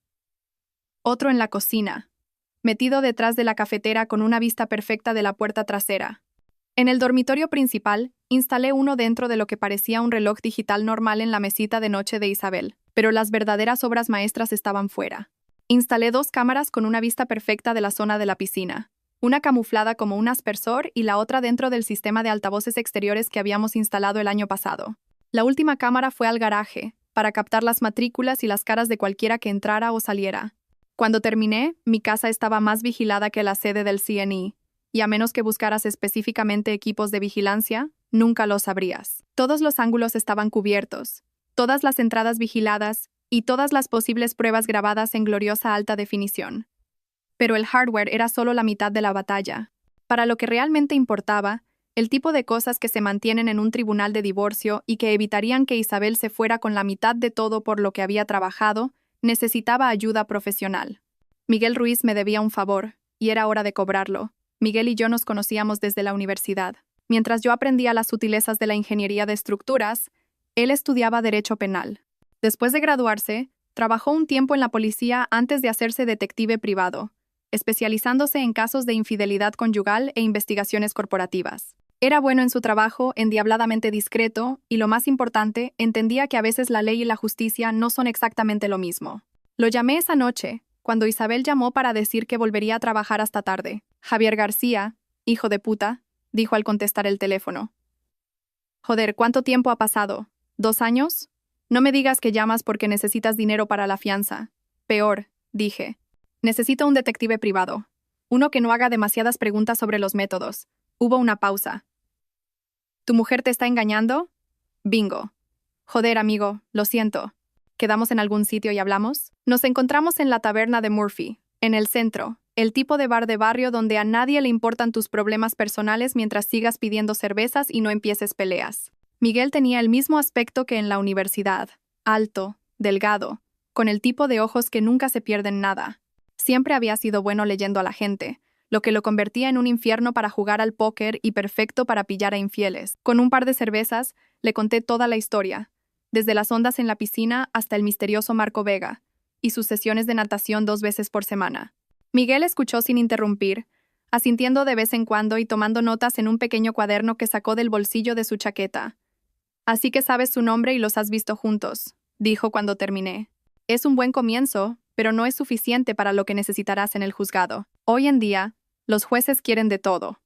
Otro en la cocina, metido detrás de la cafetera con una vista perfecta de la puerta trasera. En el dormitorio principal, instalé uno dentro de lo que parecía un reloj digital normal en la mesita de noche de Isabel, pero las verdaderas obras maestras estaban fuera. Instalé 2 cámaras con una vista perfecta de la zona de la piscina, una camuflada como un aspersor y la otra dentro del sistema de altavoces exteriores que habíamos instalado el año pasado. La última cámara fue al garaje, para captar las matrículas y las caras de cualquiera que entrara o saliera. Cuando terminé, mi casa estaba más vigilada que la sede del CNI, y a menos que buscaras específicamente equipos de vigilancia, nunca lo sabrías. Todos los ángulos estaban cubiertos, todas las entradas vigiladas y todas las posibles pruebas grabadas en gloriosa alta definición. Pero el hardware era solo la mitad de la batalla. Para lo que realmente importaba, el tipo de cosas que se mantienen en un tribunal de divorcio y que evitarían que Isabel se fuera con la mitad de todo por lo que había trabajado, necesitaba ayuda profesional. Miguel Ruiz me debía un favor, y era hora de cobrarlo. Miguel y yo nos conocíamos desde la universidad. Mientras yo aprendía las sutilezas de la ingeniería de estructuras, él estudiaba Derecho Penal. Después de graduarse, trabajó un tiempo en la policía antes de hacerse detective privado, especializándose en casos de infidelidad conyugal e investigaciones corporativas. Era bueno en su trabajo, endiabladamente discreto, y lo más importante, entendía que a veces la ley y la justicia no son exactamente lo mismo. Lo llamé esa noche, cuando Isabel llamó para decir que volvería a trabajar hasta tarde. Javier García, hijo de puta, dijo al contestar el teléfono. Joder, ¿cuánto tiempo ha pasado? ¿2 años? No me digas que llamas porque necesitas dinero para la fianza. Peor, dije. Necesito un detective privado. Uno que no haga demasiadas preguntas sobre los métodos. Hubo una pausa. ¿Tu mujer te está engañando? Bingo. Joder, amigo, lo siento. ¿Quedamos en algún sitio y hablamos? Nos encontramos en la taberna de Murphy, en el centro, el tipo de bar de barrio donde a nadie le importan tus problemas personales mientras sigas pidiendo cervezas y no empieces peleas. Miguel tenía el mismo aspecto que en la universidad, alto, delgado, con el tipo de ojos que nunca se pierden nada. Siempre había sido bueno leyendo a la gente, lo que lo convertía en un infierno para jugar al póker y perfecto para pillar a infieles. Con un par de cervezas, le conté toda la historia, desde las ondas en la piscina hasta el misterioso Marco Vega, y sus sesiones de natación 2 veces por semana. Miguel escuchó sin interrumpir, asintiendo de vez en cuando y tomando notas en un pequeño cuaderno que sacó del bolsillo de su chaqueta. Así que sabes su nombre y los has visto juntos, dijo cuando terminé. Es un buen comienzo, pero no es suficiente para lo que necesitarás en el juzgado. Hoy en día, los jueces quieren de todo.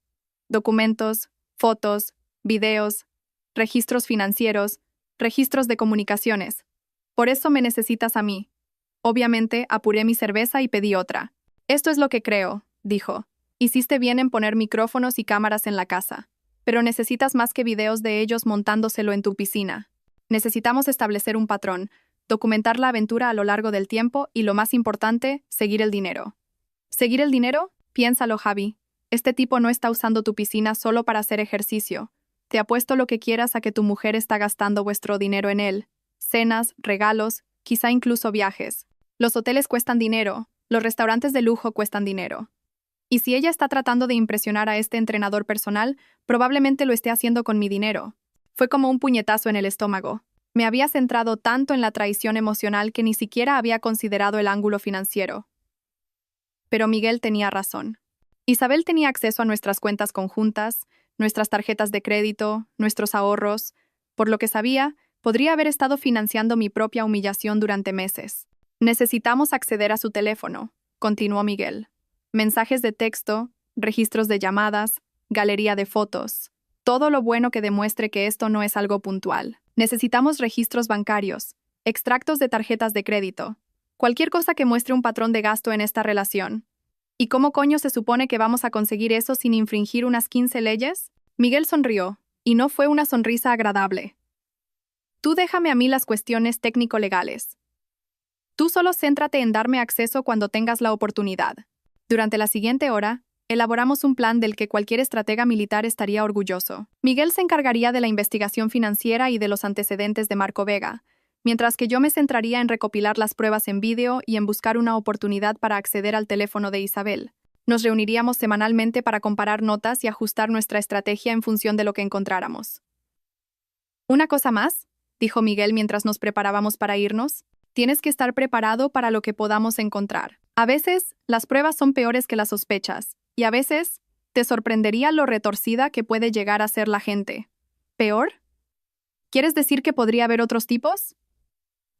Documentos, fotos, videos, registros financieros, registros de comunicaciones. Por eso me necesitas a mí. Obviamente, apuré mi cerveza y pedí otra. Esto es lo que creo, dijo. Hiciste bien en poner micrófonos y cámaras en la casa. Pero necesitas más que videos de ellos montándoselo en tu piscina. Necesitamos establecer un patrón, documentar la aventura a lo largo del tiempo y, lo más importante, seguir el dinero. ¿Seguir el dinero? Piénsalo, Javi. Este tipo no está usando tu piscina solo para hacer ejercicio. Te apuesto lo que quieras a que tu mujer está gastando vuestro dinero en él. Cenas, regalos, quizá incluso viajes. Los hoteles cuestan dinero, los restaurantes de lujo cuestan dinero. Y si ella está tratando de impresionar a este entrenador personal, probablemente lo esté haciendo con mi dinero. Fue como un puñetazo en el estómago. Me había centrado tanto en la traición emocional que ni siquiera había considerado el ángulo financiero. Pero Miguel tenía razón. Isabel tenía acceso a nuestras cuentas conjuntas, nuestras tarjetas de crédito, nuestros ahorros. Por lo que sabía, podría haber estado financiando mi propia humillación durante meses. Necesitamos acceder a su teléfono, continuó Miguel. Mensajes de texto, registros de llamadas, galería de fotos. Todo lo bueno que demuestre que esto no es algo puntual. Necesitamos registros bancarios, extractos de tarjetas de crédito, cualquier cosa que muestre un patrón de gasto en esta relación. ¿Y cómo coño se supone que vamos a conseguir eso sin infringir unas 15 leyes? Miguel sonrió, y no fue una sonrisa agradable. Tú déjame a mí las cuestiones técnico-legales. Tú solo céntrate en darme acceso cuando tengas la oportunidad. Durante la siguiente hora, elaboramos un plan del que cualquier estratega militar estaría orgulloso. Miguel se encargaría de la investigación financiera y de los antecedentes de Marco Vega, mientras que yo me centraría en recopilar las pruebas en vídeo y en buscar una oportunidad para acceder al teléfono de Isabel. Nos reuniríamos semanalmente para comparar notas y ajustar nuestra estrategia en función de lo que encontráramos. Una cosa más, dijo Miguel mientras nos preparábamos para irnos. Tienes que estar preparado para lo que podamos encontrar. A veces, las pruebas son peores que las sospechas, y a veces, te sorprendería lo retorcida que puede llegar a ser la gente. ¿Peor? ¿Quieres decir que podría haber otros tipos?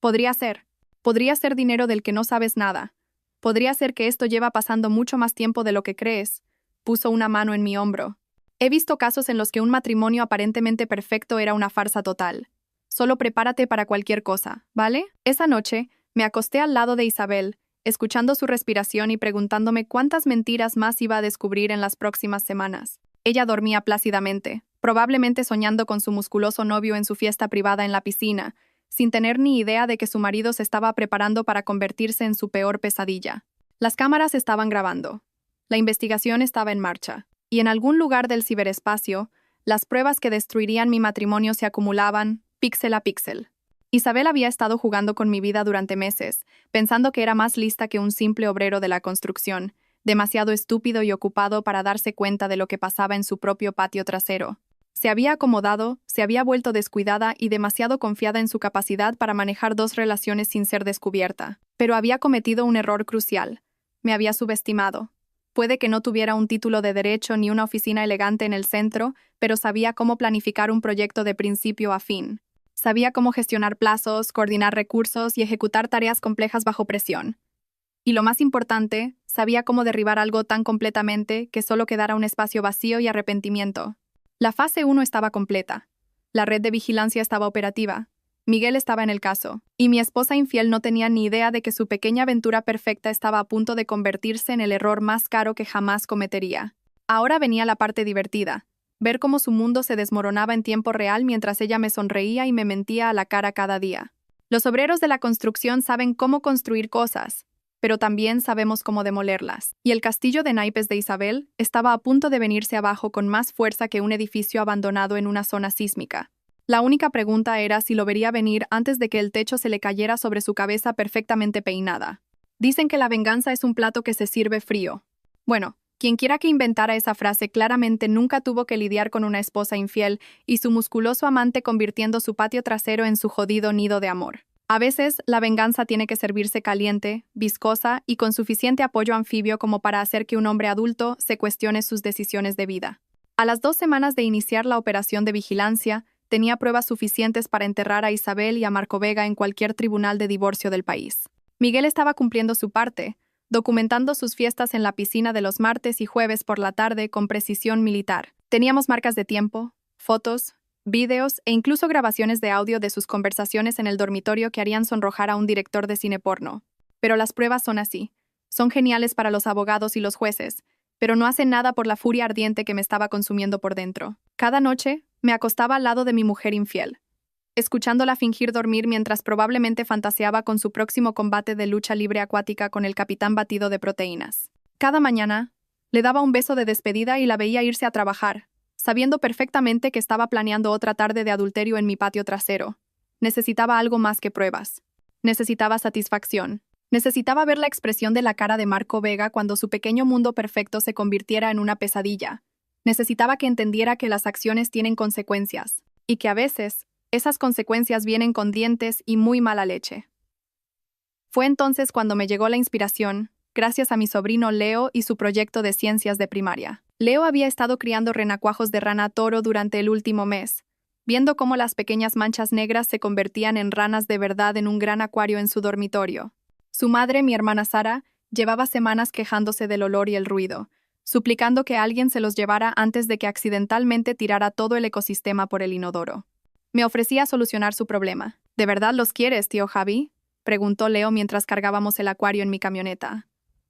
Podría ser. Podría ser dinero del que no sabes nada. Podría ser que esto lleva pasando mucho más tiempo de lo que crees. Puso una mano en mi hombro. He visto casos en los que un matrimonio aparentemente perfecto era una farsa total. Solo prepárate para cualquier cosa, ¿vale? Esa noche, me acosté al lado de Isabel, escuchando su respiración y preguntándome cuántas mentiras más iba a descubrir en las próximas semanas. Ella dormía plácidamente, probablemente soñando con su musculoso novio en su fiesta privada en la piscina, sin tener ni idea de que su marido se estaba preparando para convertirse en su peor pesadilla. Las cámaras estaban grabando. La investigación estaba en marcha. Y en algún lugar del ciberespacio, las pruebas que destruirían mi matrimonio se acumulaban, píxel a píxel. Isabel había estado jugando con mi vida durante meses, pensando que era más lista que un simple obrero de la construcción, demasiado estúpido y ocupado para darse cuenta de lo que pasaba en su propio patio trasero. Se había acomodado, se había vuelto descuidada y demasiado confiada en su capacidad para manejar dos relaciones sin ser descubierta. Pero había cometido un error crucial. Me había subestimado. Puede que no tuviera un título de derecho ni una oficina elegante en el centro, pero sabía cómo planificar un proyecto de principio a fin. Sabía cómo gestionar plazos, coordinar recursos y ejecutar tareas complejas bajo presión. Y lo más importante, sabía cómo derribar algo tan completamente que solo quedara un espacio vacío y arrepentimiento. La fase 1 estaba completa. La red de vigilancia estaba operativa. Miguel estaba en el caso, y mi esposa infiel no tenía ni idea de que su pequeña aventura perfecta estaba a punto de convertirse en el error más caro que jamás cometería. Ahora venía la parte divertida. Ver cómo su mundo se desmoronaba en tiempo real mientras ella me sonreía y me mentía a la cara cada día. Los obreros de la construcción saben cómo construir cosas, pero también sabemos cómo demolerlas. Y el castillo de naipes de Isabel estaba a punto de venirse abajo con más fuerza que un edificio abandonado en una zona sísmica. La única pregunta era si lo vería venir antes de que el techo se le cayera sobre su cabeza perfectamente peinada. Dicen que la venganza es un plato que se sirve frío. Bueno, quienquiera que inventara esa frase claramente nunca tuvo que lidiar con una esposa infiel y su musculoso amante convirtiendo su patio trasero en su jodido nido de amor. A veces, la venganza tiene que servirse caliente, viscosa y con suficiente apoyo anfibio como para hacer que un hombre adulto se cuestione sus decisiones de vida. A las 2 semanas de iniciar la operación de vigilancia, tenía pruebas suficientes para enterrar a Isabel y a Marco Vega en cualquier tribunal de divorcio del país. Miguel estaba cumpliendo su parte, documentando sus fiestas en la piscina de los martes y jueves por la tarde con precisión militar. Teníamos marcas de tiempo, fotos, vídeos e incluso grabaciones de audio de sus conversaciones en el dormitorio que harían sonrojar a un director de cine porno. Pero las pruebas son así. Son geniales para los abogados y los jueces, pero no hacen nada por la furia ardiente que me estaba consumiendo por dentro. Cada noche, me acostaba al lado de mi mujer infiel, escuchándola fingir dormir mientras probablemente fantaseaba con su próximo combate de lucha libre acuática con el capitán batido de proteínas. Cada mañana, le daba un beso de despedida y la veía irse a trabajar, sabiendo perfectamente que estaba planeando otra tarde de adulterio en mi patio trasero. Necesitaba algo más que pruebas. Necesitaba satisfacción. Necesitaba ver la expresión de la cara de Marco Vega cuando su pequeño mundo perfecto se convirtiera en una pesadilla. Necesitaba que entendiera que las acciones tienen consecuencias, y que a veces, esas consecuencias vienen con dientes y muy mala leche. Fue entonces cuando me llegó la inspiración, gracias a mi sobrino Leo y su proyecto de ciencias de primaria. Leo había estado criando renacuajos de rana toro durante el último mes, viendo cómo las pequeñas manchas negras se convertían en ranas de verdad en un gran acuario en su dormitorio. Su madre, mi hermana Sara, llevaba semanas quejándose del olor y el ruido, suplicando que alguien se los llevara antes de que accidentalmente tirara todo el ecosistema por el inodoro. Me ofrecía solucionar su problema. ¿De verdad los quieres, tío Javi?, preguntó Leo mientras cargábamos el acuario en mi camioneta.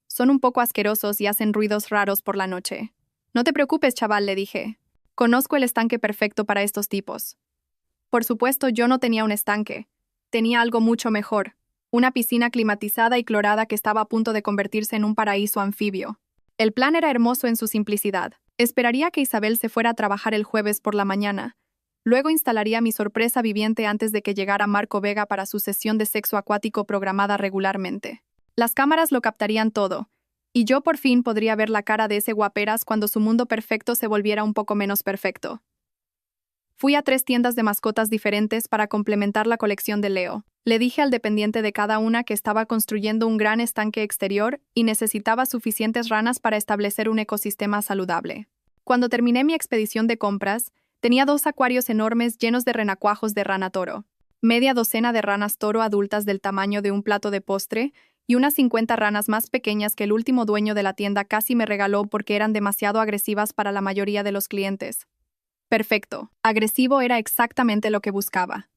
Son un poco asquerosos y hacen ruidos raros por la noche. No te preocupes, chaval, le dije. Conozco el estanque perfecto para estos tipos. Por supuesto, yo no tenía un estanque. Tenía algo mucho mejor. Una piscina climatizada y clorada que estaba a punto de convertirse en un paraíso anfibio. El plan era hermoso en su simplicidad. Esperaría que Isabel se fuera a trabajar el jueves por la mañana. Luego instalaría mi sorpresa viviente antes de que llegara Marco Vega para su sesión de sexo acuático programada regularmente. Las cámaras lo captarían todo, y yo por fin podría ver la cara de ese guaperas cuando su mundo perfecto se volviera un poco menos perfecto. Fui a 3 tiendas de mascotas diferentes para complementar la colección de Leo. Le dije al dependiente de cada una que estaba construyendo un gran estanque exterior y necesitaba suficientes ranas para establecer un ecosistema saludable. Cuando terminé mi expedición de compras, tenía 2 acuarios enormes llenos de renacuajos de rana toro, media docena de ranas toro adultas del tamaño de un plato de postre y unas 50 ranas más pequeñas que el último dueño de la tienda casi me regaló porque eran demasiado agresivas para la mayoría de los clientes. Perfecto. Agresivo era exactamente lo que buscaba.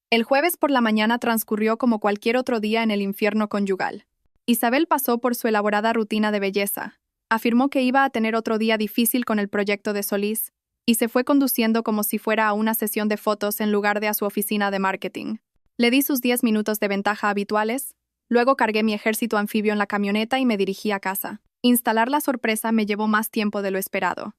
El jueves por la mañana transcurrió como cualquier otro día en el infierno conyugal. Isabel pasó por su elaborada rutina de belleza, afirmó que iba a tener otro día difícil con el proyecto de Solís, y se fue conduciendo como si fuera a una sesión de fotos en lugar de a su oficina de marketing. Le di sus 10 minutos de ventaja habituales, luego cargué mi ejército anfibio en la camioneta y me dirigí a casa. Instalar la sorpresa me llevó más tiempo de lo esperado.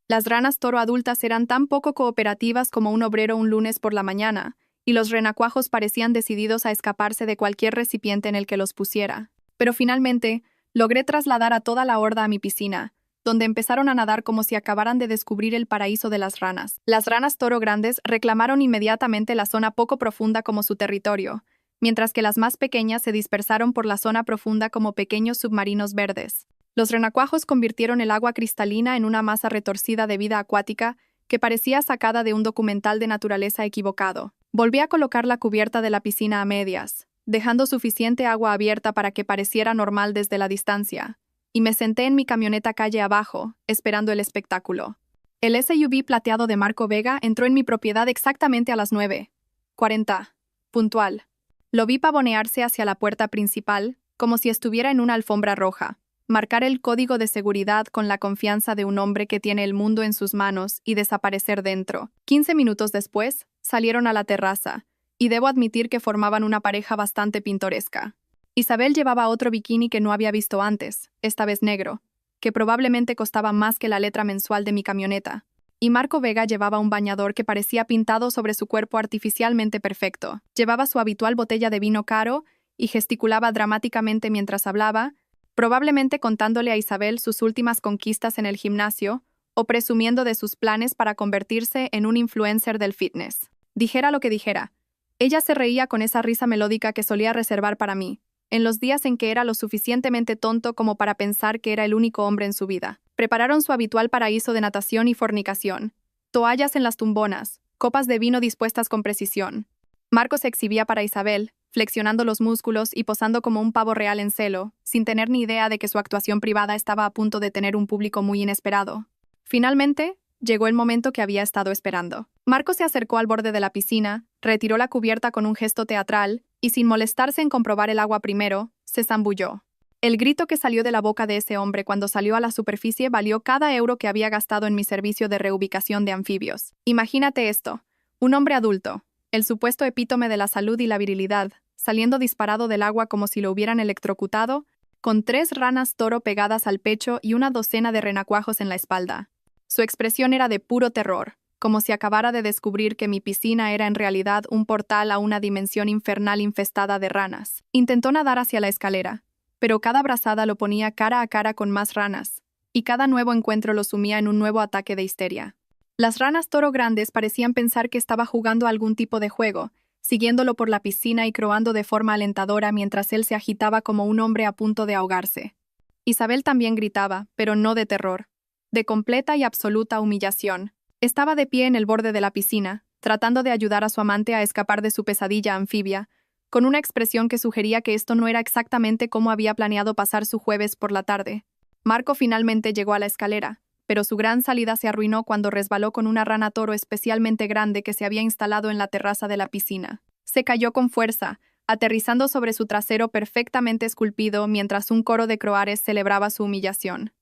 Las ranas toro adultas eran tan poco cooperativas como un obrero un lunes por la mañana, y los renacuajos parecían decididos a escaparse de cualquier recipiente en el que los pusiera. Pero finalmente, logré trasladar a toda la horda a mi piscina, donde empezaron a nadar como si acabaran de descubrir el paraíso de las ranas. Las ranas toro grandes reclamaron inmediatamente la zona poco profunda como su territorio, mientras que las más pequeñas se dispersaron por la zona profunda como pequeños submarinos verdes. Los renacuajos convirtieron el agua cristalina en una masa retorcida de vida acuática que parecía sacada de un documental de naturaleza equivocado. Volví a colocar la cubierta de la piscina a medias, dejando suficiente agua abierta para que pareciera normal desde la distancia, y me senté en mi camioneta calle abajo, esperando el espectáculo. El SUV plateado de Marco Vega entró en mi propiedad exactamente a las 9:40, puntual. Lo vi pavonearse hacia la puerta principal, como si estuviera en una alfombra roja, marcar el código de seguridad con la confianza de un hombre que tiene el mundo en sus manos y desaparecer dentro. 15 minutos después, salieron a la terraza, y debo admitir que formaban una pareja bastante pintoresca. Isabel llevaba otro bikini que no había visto antes, esta vez negro, que probablemente costaba más que la letra mensual de mi camioneta. Y Marco Vega llevaba un bañador que parecía pintado sobre su cuerpo artificialmente perfecto. Llevaba su habitual botella de vino caro y gesticulaba dramáticamente mientras hablaba, probablemente contándole a Isabel sus últimas conquistas en el gimnasio o presumiendo de sus planes para convertirse en un influencer del fitness. Dijera lo que dijera, ella se reía con esa risa melódica que solía reservar para mí, en los días en que era lo suficientemente tonto como para pensar que era el único hombre en su vida. Prepararon su habitual paraíso de natación y fornicación, toallas en las tumbonas, copas de vino dispuestas con precisión. Marco se exhibía para Isabel, flexionando los músculos y posando como un pavo real en celo, sin tener ni idea de que su actuación privada estaba a punto de tener un público muy inesperado. Finalmente, llegó el momento que había estado esperando. Marco se acercó al borde de la piscina, retiró la cubierta con un gesto teatral y, sin molestarse en comprobar el agua primero, se zambulló. El grito que salió de la boca de ese hombre cuando salió a la superficie valió cada euro que había gastado en mi servicio de reubicación de anfibios. Imagínate esto, un hombre adulto, el supuesto epítome de la salud y la virilidad, saliendo disparado del agua como si lo hubieran electrocutado, con 3 ranas toro pegadas al pecho y una docena de renacuajos en la espalda. Su expresión era de puro terror, como si acabara de descubrir que mi piscina era en realidad un portal a una dimensión infernal infestada de ranas. Intentó nadar hacia la escalera, pero cada brazada lo ponía cara a cara con más ranas, y cada nuevo encuentro lo sumía en un nuevo ataque de histeria. Las ranas toro grandes parecían pensar que estaba jugando a algún tipo de juego, siguiéndolo por la piscina y croando de forma alentadora mientras él se agitaba como un hombre a punto de ahogarse. Isabel también gritaba, pero no de terror, de completa y absoluta humillación. Estaba de pie en el borde de la piscina, tratando de ayudar a su amante a escapar de su pesadilla anfibia, con una expresión que sugería que esto no era exactamente como había planeado pasar su jueves por la tarde. Marco finalmente llegó a la escalera, pero su gran salida se arruinó cuando resbaló con una rana toro especialmente grande que se había instalado en la terraza de la piscina. Se cayó con fuerza, aterrizando sobre su trasero perfectamente esculpido mientras un coro de croares celebraba su humillación.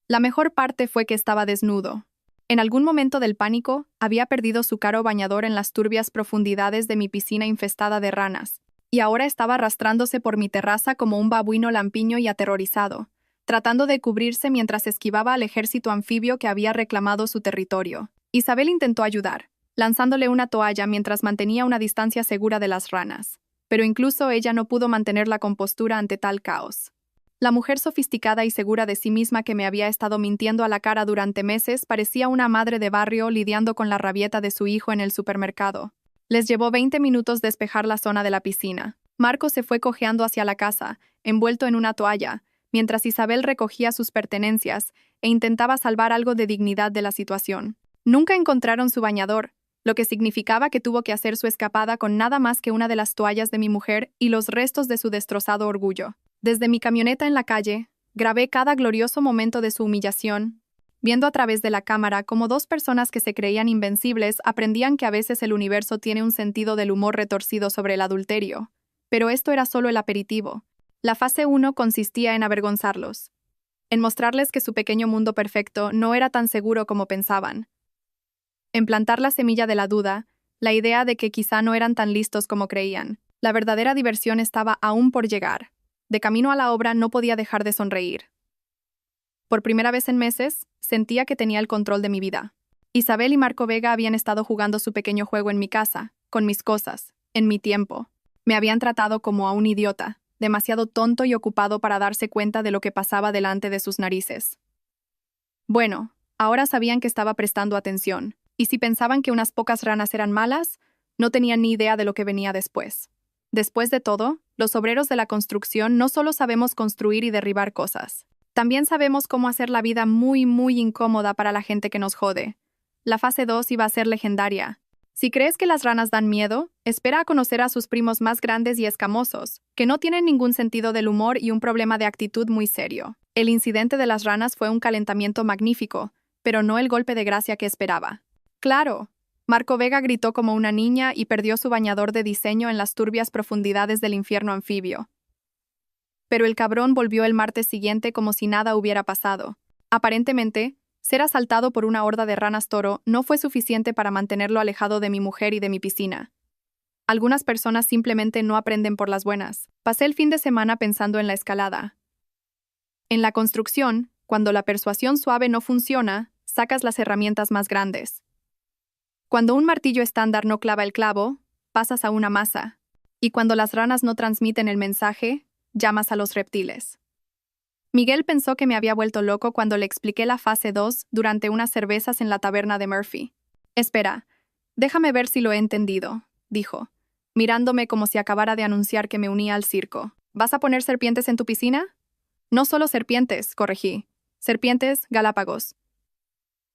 La mejor parte fue que estaba desnudo. En algún momento del pánico, había perdido su caro bañador en las turbias profundidades de mi piscina infestada de ranas, y ahora estaba arrastrándose por mi terraza como un babuino lampiño y aterrorizado, tratando de cubrirse mientras esquivaba al ejército anfibio que había reclamado su territorio. Isabel intentó ayudar, lanzándole una toalla mientras mantenía una distancia segura de las ranas, pero incluso ella no pudo mantener la compostura ante tal caos. La mujer sofisticada y segura de sí misma que me había estado mintiendo a la cara durante meses parecía una madre de barrio lidiando con la rabieta de su hijo en el supermercado. Les llevó 20 minutos despejar la zona de la piscina. Marco se fue cojeando hacia la casa, envuelto en una toalla, mientras Isabel recogía sus pertenencias e intentaba salvar algo de dignidad de la situación. Nunca encontraron su bañador, lo que significaba que tuvo que hacer su escapada con nada más que una de las toallas de mi mujer y los restos de su destrozado orgullo. Desde mi camioneta en la calle, grabé cada glorioso momento de su humillación, viendo a través de la cámara cómo dos personas que se creían invencibles aprendían que a veces el universo tiene un sentido del humor retorcido sobre el adulterio. Pero esto era solo el aperitivo. La fase 1 consistía en avergonzarlos, en mostrarles que su pequeño mundo perfecto no era tan seguro como pensaban, en plantar la semilla de la duda, la idea de que quizá no eran tan listos como creían. La verdadera diversión estaba aún por llegar. De camino a la obra no podía dejar de sonreír. Por primera vez en meses, sentía que tenía el control de mi vida. Isabel y Marco Vega habían estado jugando su pequeño juego en mi casa, con mis cosas, en mi tiempo. Me habían tratado como a un idiota, demasiado tonto y ocupado para darse cuenta de lo que pasaba delante de sus narices. Bueno, ahora sabían que estaba prestando atención, y si pensaban que unas pocas ranas eran malas, no tenían ni idea de lo que venía después. Después de todo, los obreros de la construcción no solo sabemos construir y derribar cosas, también sabemos cómo hacer la vida muy, muy incómoda para la gente que nos jode. La fase 2 iba a ser legendaria. Si crees que las ranas dan miedo, espera a conocer a sus primos más grandes y escamosos, que no tienen ningún sentido del humor y un problema de actitud muy serio. El incidente de las ranas fue un calentamiento magnífico, pero no el golpe de gracia que esperaba. ¡Claro! Marco Vega gritó como una niña y perdió su bañador de diseño en las turbias profundidades del infierno anfibio. Pero el cabrón volvió el martes siguiente como si nada hubiera pasado. Aparentemente, ser asaltado por una horda de ranas toro no fue suficiente para mantenerlo alejado de mi mujer y de mi piscina. Algunas personas simplemente no aprenden por las buenas. Pasé el fin de semana pensando en la escalada. En la construcción, cuando la persuasión suave no funciona, sacas las herramientas más grandes. Cuando un martillo estándar no clava el clavo, pasas a una masa. Y cuando las ranas no transmiten el mensaje, llamas a los reptiles. Miguel pensó que me había vuelto loco cuando le expliqué la fase 2 durante unas cervezas en la taberna de Murphy. Espera, déjame ver si lo he entendido, dijo, mirándome como si acabara de anunciar que me unía al circo. ¿Vas a poner serpientes en tu piscina? No solo serpientes, corregí. Serpientes, Galápagos.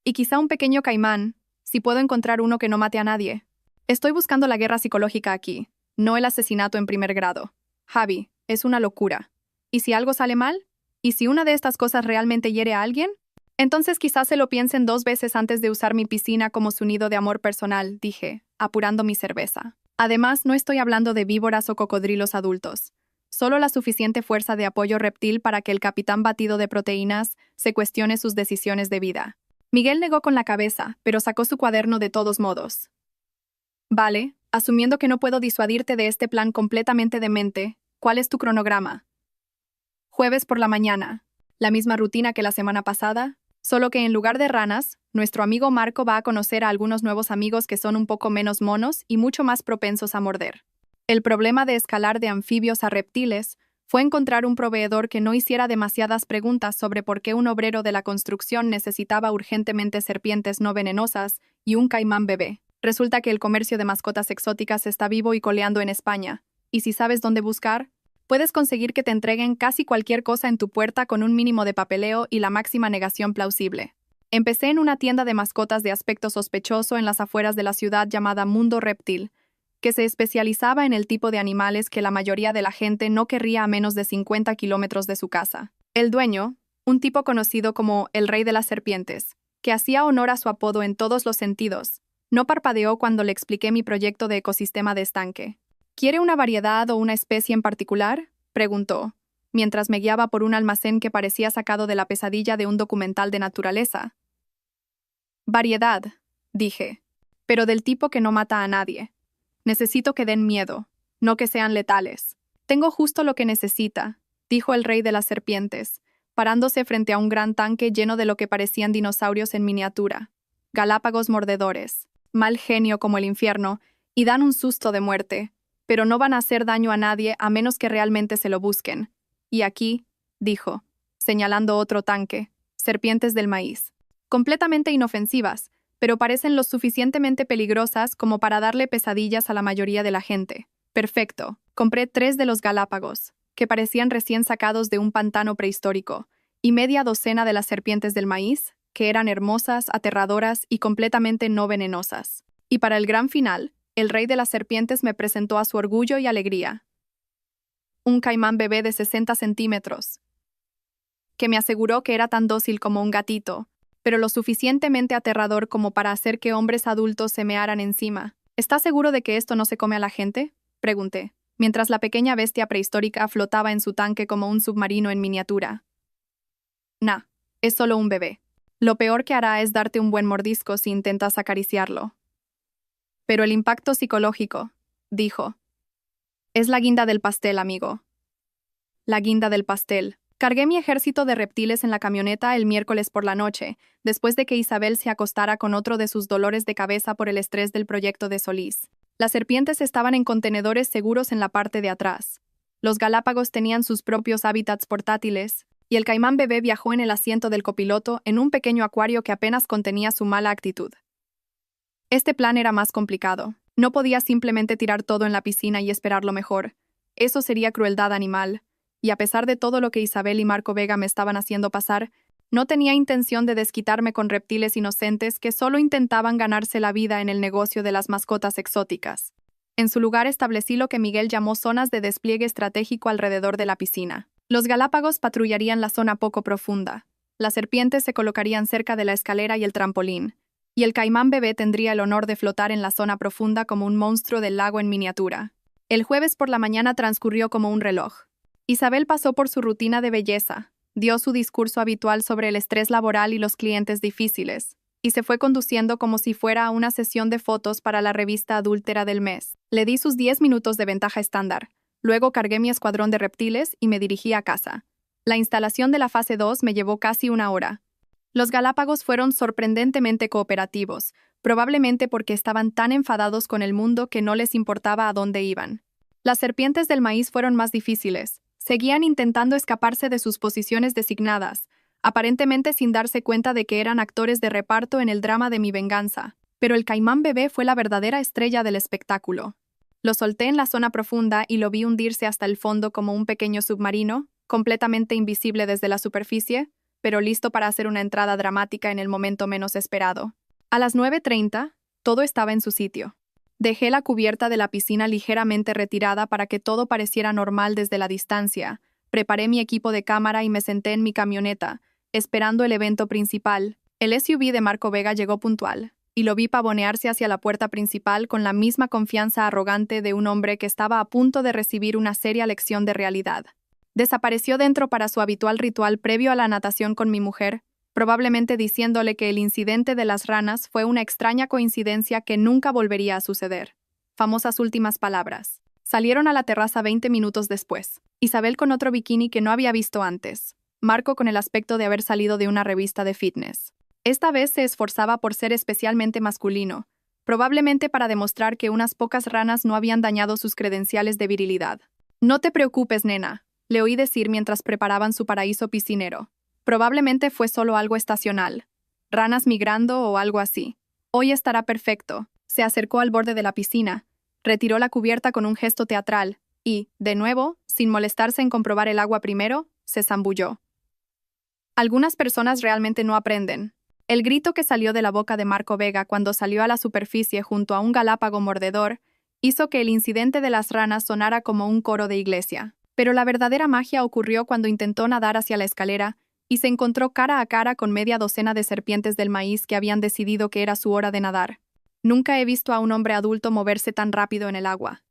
Y quizá un pequeño caimán, si puedo encontrar uno que no mate a nadie. Estoy buscando la guerra psicológica aquí, no el asesinato en primer grado. Javi, es una locura. ¿Y si algo sale mal? ¿Y si una de estas cosas realmente hiere a alguien? Entonces quizás se lo piensen 2 veces antes de usar mi piscina como su nido de amor personal, dije, apurando mi cerveza. Además, no estoy hablando de víboras o cocodrilos adultos. Solo la suficiente fuerza de apoyo reptil para que el capitán batido de proteínas se cuestione sus decisiones de vida. Miguel negó con la cabeza, pero sacó su cuaderno de todos modos. Vale, asumiendo que no puedo disuadirte de este plan completamente demente, ¿cuál es tu cronograma? Jueves por la mañana. La misma rutina que la semana pasada, solo que en lugar de ranas, nuestro amigo Marco va a conocer a algunos nuevos amigos que son un poco menos monos y mucho más propensos a morder. El problema de escalar de anfibios a reptiles fue encontrar un proveedor que no hiciera demasiadas preguntas sobre por qué un obrero de la construcción necesitaba urgentemente serpientes no venenosas y un caimán bebé. Resulta que el comercio de mascotas exóticas está vivo y coleando en España, y si sabes dónde buscar, puedes conseguir que te entreguen casi cualquier cosa en tu puerta con un mínimo de papeleo y la máxima negación plausible. Empecé en una tienda de mascotas de aspecto sospechoso en las afueras de la ciudad llamada Mundo Reptil, que se especializaba en el tipo de animales que la mayoría de la gente no querría a menos de 50 kilómetros de su casa. El dueño, un tipo conocido como el Rey de las Serpientes, que hacía honor a su apodo en todos los sentidos, no parpadeó cuando le expliqué mi proyecto de ecosistema de estanque. ¿Quiere una variedad o una especie en particular?, preguntó, mientras me guiaba por un almacén que parecía sacado de la pesadilla de un documental de naturaleza. Variedad, dije, pero del tipo que no mata a nadie. Necesito que den miedo, no que sean letales. Tengo justo lo que necesita, dijo el rey de las serpientes, parándose frente a un gran tanque lleno de lo que parecían dinosaurios en miniatura. Galápagos mordedores, mal genio como el infierno, y dan un susto de muerte, pero no van a hacer daño a nadie a menos que realmente se lo busquen. Y aquí, dijo, señalando otro tanque, serpientes del maíz. Completamente inofensivas, pero parecen lo suficientemente peligrosas como para darle pesadillas a la mayoría de la gente. Perfecto. Compré 3 de los Galápagos, que parecían recién sacados de un pantano prehistórico, y media docena de las serpientes del maíz, que eran hermosas, aterradoras y completamente no venenosas. Y para el gran final, el rey de las serpientes me presentó a su orgullo y alegría. Un caimán bebé de 60 centímetros, que me aseguró que era tan dócil como un gatito, pero lo suficientemente aterrador como para hacer que hombres adultos se mearan encima. ¿Estás seguro de que esto no se come a la gente?, pregunté, mientras la pequeña bestia prehistórica flotaba en su tanque como un submarino en miniatura. Nah, es solo un bebé. Lo peor que hará es darte un buen mordisco si intentas acariciarlo. Pero el impacto psicológico, dijo. Es la guinda del pastel, amigo. La guinda del pastel. Cargué mi ejército de reptiles en la camioneta el miércoles por la noche, después de que Isabel se acostara con otro de sus dolores de cabeza por el estrés del proyecto de Solís. Las serpientes estaban en contenedores seguros en la parte de atrás. Los Galápagos tenían sus propios hábitats portátiles, y el caimán bebé viajó en el asiento del copiloto en un pequeño acuario que apenas contenía su mala actitud. Este plan era más complicado. No podía simplemente tirar todo en la piscina y esperar lo mejor. Eso sería crueldad animal. Y a pesar de todo lo que Isabel y Marco Vega me estaban haciendo pasar, no tenía intención de desquitarme con reptiles inocentes que solo intentaban ganarse la vida en el negocio de las mascotas exóticas. En su lugar establecí lo que Miguel llamó zonas de despliegue estratégico alrededor de la piscina. Los Galápagos patrullarían la zona poco profunda, las serpientes se colocarían cerca de la escalera y el trampolín, y el caimán bebé tendría el honor de flotar en la zona profunda como un monstruo del lago en miniatura. El jueves por la mañana transcurrió como un reloj. Isabel pasó por su rutina de belleza, dio su discurso habitual sobre el estrés laboral y los clientes difíciles, y se fue conduciendo como si fuera a una sesión de fotos para la revista adúltera del mes. Le di sus 10 minutos de ventaja estándar. Luego cargué mi escuadrón de reptiles y me dirigí a casa. La instalación de la fase 2 me llevó casi 1 hora. Los Galápagos fueron sorprendentemente cooperativos, probablemente porque estaban tan enfadados con el mundo que no les importaba a dónde iban. Las serpientes del maíz fueron más difíciles. Seguían intentando escaparse de sus posiciones designadas, aparentemente sin darse cuenta de que eran actores de reparto en el drama de mi venganza. Pero el caimán bebé fue la verdadera estrella del espectáculo. Lo solté en la zona profunda y lo vi hundirse hasta el fondo como un pequeño submarino, completamente invisible desde la superficie, pero listo para hacer una entrada dramática en el momento menos esperado. A las 9:30, todo estaba en su sitio. Dejé la cubierta de la piscina ligeramente retirada para que todo pareciera normal desde la distancia. Preparé mi equipo de cámara y me senté en mi camioneta, esperando el evento principal. El SUV de Marco Vega llegó puntual, y lo vi pavonearse hacia la puerta principal con la misma confianza arrogante de un hombre que estaba a punto de recibir una seria lección de realidad. Desapareció dentro para su habitual ritual previo a la natación con mi mujer, probablemente diciéndole que el incidente de las ranas fue una extraña coincidencia que nunca volvería a suceder. Famosas últimas palabras. Salieron a la terraza 20 minutos después. Isabel con otro bikini que no había visto antes. Marco con el aspecto de haber salido de una revista de fitness. Esta vez se esforzaba por ser especialmente masculino, probablemente para demostrar que unas pocas ranas no habían dañado sus credenciales de virilidad. No te preocupes, nena, le oí decir mientras preparaban su paraíso piscinero. Probablemente fue solo algo estacional. Ranas migrando o algo así. Hoy estará perfecto. Se acercó al borde de la piscina, retiró la cubierta con un gesto teatral y, de nuevo, sin molestarse en comprobar el agua primero, se zambulló. Algunas personas realmente no aprenden. El grito que salió de la boca de Marco Vega cuando salió a la superficie junto a un galápago mordedor hizo que el incidente de las ranas sonara como un coro de iglesia. Pero la verdadera magia ocurrió cuando intentó nadar hacia la escalera y se encontró cara a cara con media docena de serpientes del maíz que habían decidido que era su hora de nadar. Nunca he visto a un hombre adulto moverse tan rápido en el agua.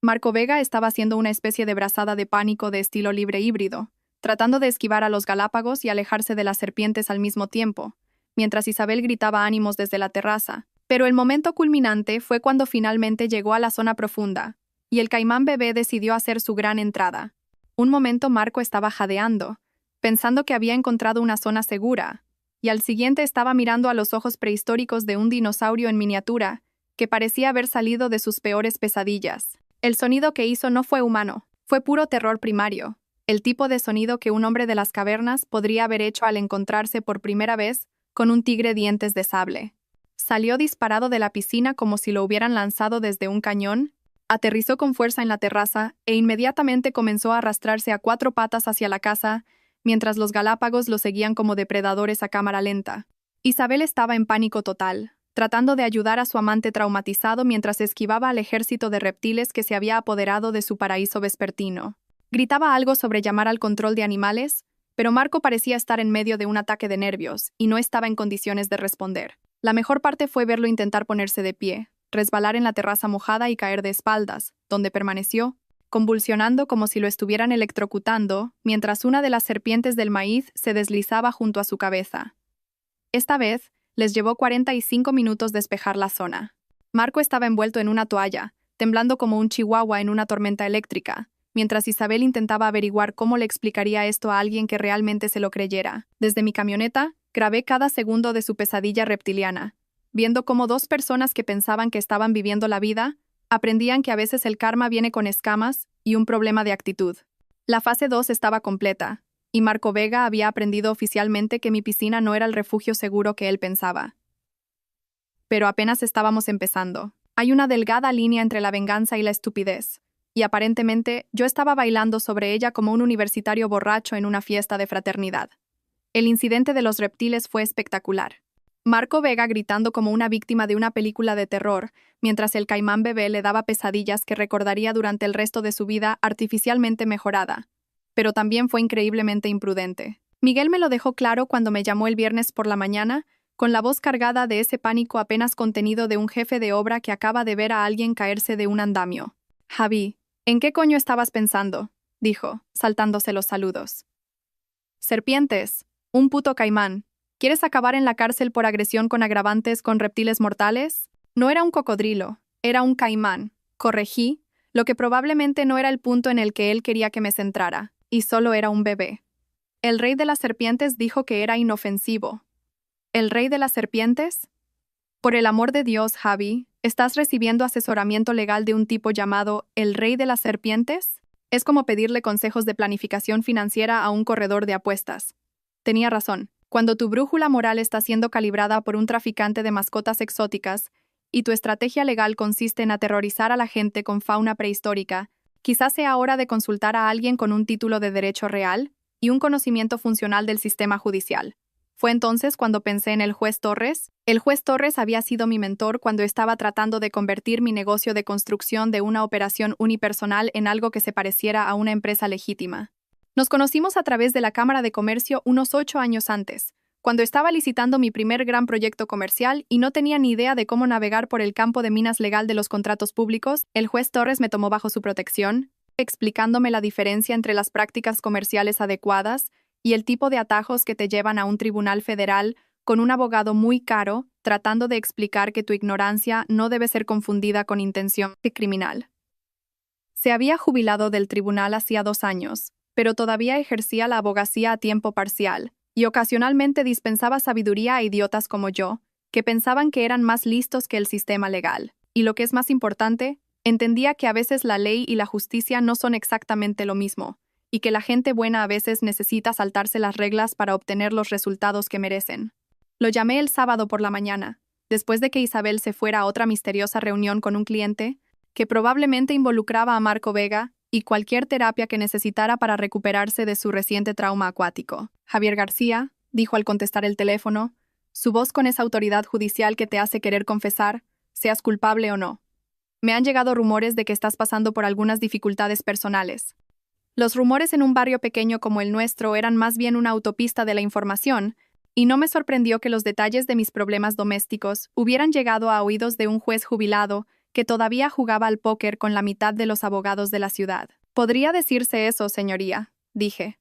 Marco Vega estaba haciendo una especie de brazada de pánico de estilo libre híbrido, tratando de esquivar a los Galápagos y alejarse de las serpientes al mismo tiempo, mientras Isabel gritaba ánimos desde la terraza. Pero el momento culminante fue cuando finalmente llegó a la zona profunda, y el caimán bebé decidió hacer su gran entrada. Un momento Marco estaba jadeando, pensando que había encontrado una zona segura, y al siguiente estaba mirando a los ojos prehistóricos de un dinosaurio en miniatura, que parecía haber salido de sus peores pesadillas. El sonido que hizo no fue humano, fue puro terror primario, el tipo de sonido que un hombre de las cavernas podría haber hecho al encontrarse por primera vez con un tigre dientes de sable. Salió disparado de la piscina como si lo hubieran lanzado desde un cañón, aterrizó con fuerza en la terraza e inmediatamente comenzó a arrastrarse a 4 patas hacia la casa, mientras los Galápagos lo seguían como depredadores a cámara lenta. Isabel estaba en pánico total, tratando de ayudar a su amante traumatizado mientras esquivaba al ejército de reptiles que se había apoderado de su paraíso vespertino. Gritaba algo sobre llamar al control de animales, pero Marco parecía estar en medio de un ataque de nervios y no estaba en condiciones de responder. La mejor parte fue verlo intentar ponerse de pie, resbalar en la terraza mojada y caer de espaldas, donde permaneció, convulsionando como si lo estuvieran electrocutando, mientras una de las serpientes del maíz se deslizaba junto a su cabeza. Esta vez, les llevó 45 minutos despejar la zona. Marco estaba envuelto en una toalla, temblando como un chihuahua en una tormenta eléctrica, mientras Isabel intentaba averiguar cómo le explicaría esto a alguien que realmente se lo creyera. Desde mi camioneta, grabé cada segundo de su pesadilla reptiliana, viendo cómo 2 personas que pensaban que estaban viviendo la vida, aprendían que a veces el karma viene con escamas y un problema de actitud. La fase 2 estaba completa, y Marco Vega había aprendido oficialmente que mi piscina no era el refugio seguro que él pensaba. Pero apenas estábamos empezando. Hay una delgada línea entre la venganza y la estupidez, y aparentemente yo estaba bailando sobre ella como un universitario borracho en una fiesta de fraternidad. El incidente de los reptiles fue espectacular. Marco Vega gritando como una víctima de una película de terror, mientras el caimán bebé le daba pesadillas que recordaría durante el resto de su vida artificialmente mejorada. Pero también fue increíblemente imprudente. Miguel me lo dejó claro cuando me llamó el viernes por la mañana, con la voz cargada de ese pánico apenas contenido de un jefe de obra que acaba de ver a alguien caerse de un andamio. «Javi, ¿en qué coño estabas pensando?», dijo, saltándose los saludos. «Serpientes, un puto caimán. ¿Quieres acabar en la cárcel por agresión con agravantes con reptiles mortales? No era un cocodrilo, era un caimán», corregí, lo que probablemente no era el punto en el que él quería que me centrara, y solo era un bebé. El rey de las serpientes dijo que era inofensivo. ¿El rey de las serpientes? Por el amor de Dios, Javi, ¿estás recibiendo asesoramiento legal de un tipo llamado el rey de las serpientes? Es como pedirle consejos de planificación financiera a un corredor de apuestas. Tenía razón. Cuando tu brújula moral está siendo calibrada por un traficante de mascotas exóticas y tu estrategia legal consiste en aterrorizar a la gente con fauna prehistórica, quizás sea hora de consultar a alguien con un título de derecho real y un conocimiento funcional del sistema judicial. Fue entonces cuando pensé en el juez Torres. El juez Torres había sido mi mentor cuando estaba tratando de convertir mi negocio de construcción de una operación unipersonal en algo que se pareciera a una empresa legítima. Nos conocimos a través de la Cámara de Comercio unos 8 años antes, cuando estaba licitando mi primer gran proyecto comercial y no tenía ni idea de cómo navegar por el campo de minas legal de los contratos públicos. El juez Torres me tomó bajo su protección, explicándome la diferencia entre las prácticas comerciales adecuadas y el tipo de atajos que te llevan a un tribunal federal con un abogado muy caro, tratando de explicar que tu ignorancia no debe ser confundida con intención criminal. Se había jubilado del tribunal hacía 2 años, pero todavía ejercía la abogacía a tiempo parcial, y ocasionalmente dispensaba sabiduría a idiotas como yo, que pensaban que eran más listos que el sistema legal. Y lo que es más importante, entendía que a veces la ley y la justicia no son exactamente lo mismo, y que la gente buena a veces necesita saltarse las reglas para obtener los resultados que merecen. Lo llamé el sábado por la mañana, después de que Isabel se fuera a otra misteriosa reunión con un cliente, que probablemente involucraba a Marco Vega y cualquier terapia que necesitara para recuperarse de su reciente trauma acuático. «Javier García», dijo al contestar el teléfono, su voz con esa autoridad judicial que te hace querer confesar, seas culpable o no. «Me han llegado rumores de que estás pasando por algunas dificultades personales». Los rumores en un barrio pequeño como el nuestro eran más bien una autopista de la información, y no me sorprendió que los detalles de mis problemas domésticos hubieran llegado a oídos de un juez jubilado que todavía jugaba al póker con la mitad de los abogados de la ciudad. «Podría decirse eso, señoría», dije.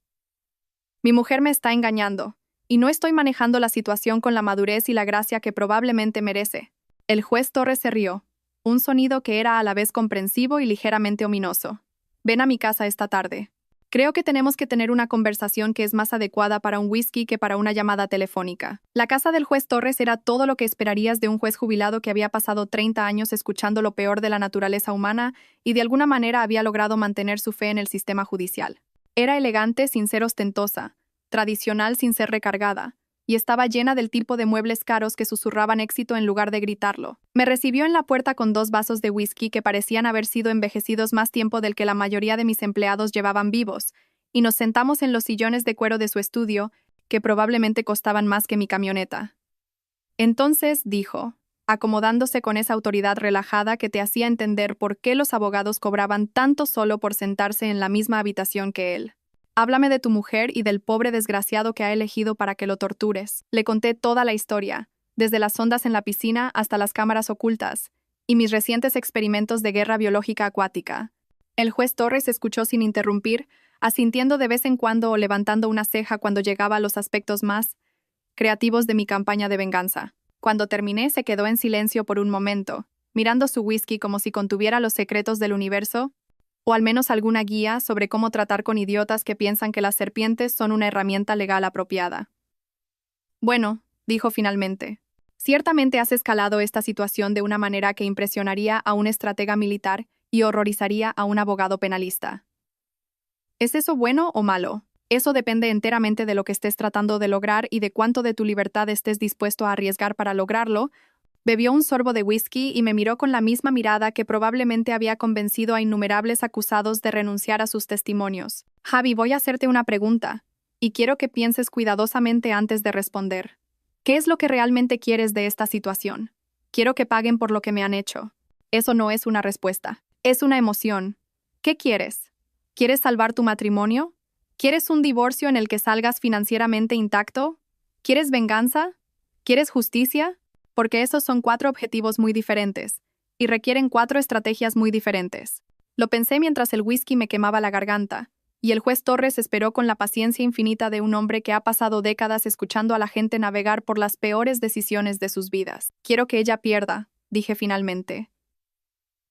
«Mi mujer me está engañando, y no estoy manejando la situación con la madurez y la gracia que probablemente merece. El juez Torres se rió, un sonido que era a la vez comprensivo y ligeramente ominoso. Ven a mi casa esta tarde. Creo que tenemos que tener una conversación que es más adecuada para un whisky que para una llamada telefónica. La casa del juez Torres era todo lo que esperarías de un juez jubilado que había pasado 30 años escuchando lo peor de la naturaleza humana y de alguna manera había logrado mantener su fe en el sistema judicial. Era elegante sin ser ostentosa, tradicional sin ser recargada, y estaba llena del tipo de muebles caros que susurraban éxito en lugar de gritarlo. Me recibió en la puerta con 2 vasos de whisky que parecían haber sido envejecidos más tiempo del que la mayoría de mis empleados llevaban vivos, y nos sentamos en los sillones de cuero de su estudio, que probablemente costaban más que mi camioneta. Entonces, dijo, acomodándose con esa autoridad relajada que te hacía entender por qué los abogados cobraban tanto solo por sentarse en la misma habitación que él. Háblame de tu mujer y del pobre desgraciado que ha elegido para que lo tortures. Le conté toda la historia, desde las sondas en la piscina hasta las cámaras ocultas, y mis recientes experimentos de guerra biológica acuática. El juez Torres escuchó sin interrumpir, asintiendo de vez en cuando o levantando una ceja cuando llegaba a los aspectos más creativos de mi campaña de venganza. Cuando terminé, se quedó en silencio por un momento, mirando su whisky como si contuviera los secretos del universo, o al menos alguna guía sobre cómo tratar con idiotas que piensan que las serpientes son una herramienta legal apropiada. Bueno, dijo finalmente, ciertamente has escalado esta situación de una manera que impresionaría a un estratega militar y horrorizaría a un abogado penalista. ¿Es eso bueno o malo? Eso depende enteramente de lo que estés tratando de lograr y de cuánto de tu libertad estés dispuesto a arriesgar para lograrlo. Bebió un sorbo de whisky y me miró con la misma mirada que probablemente había convencido a innumerables acusados de renunciar a sus testimonios. Javi, voy a hacerte una pregunta, y quiero que pienses cuidadosamente antes de responder. ¿Qué es lo que realmente quieres de esta situación? Quiero que paguen por lo que me han hecho. Eso no es una respuesta. Es una emoción. ¿Qué quieres? ¿Quieres salvar tu matrimonio? ¿Quieres un divorcio en el que salgas financieramente intacto? ¿Quieres venganza? ¿Quieres justicia? Porque esos son 4 objetivos muy diferentes, y requieren 4 estrategias muy diferentes. Lo pensé mientras el whisky me quemaba la garganta, y el juez Torres esperó con la paciencia infinita de un hombre que ha pasado décadas escuchando a la gente navegar por las peores decisiones de sus vidas. Quiero que ella pierda, dije finalmente.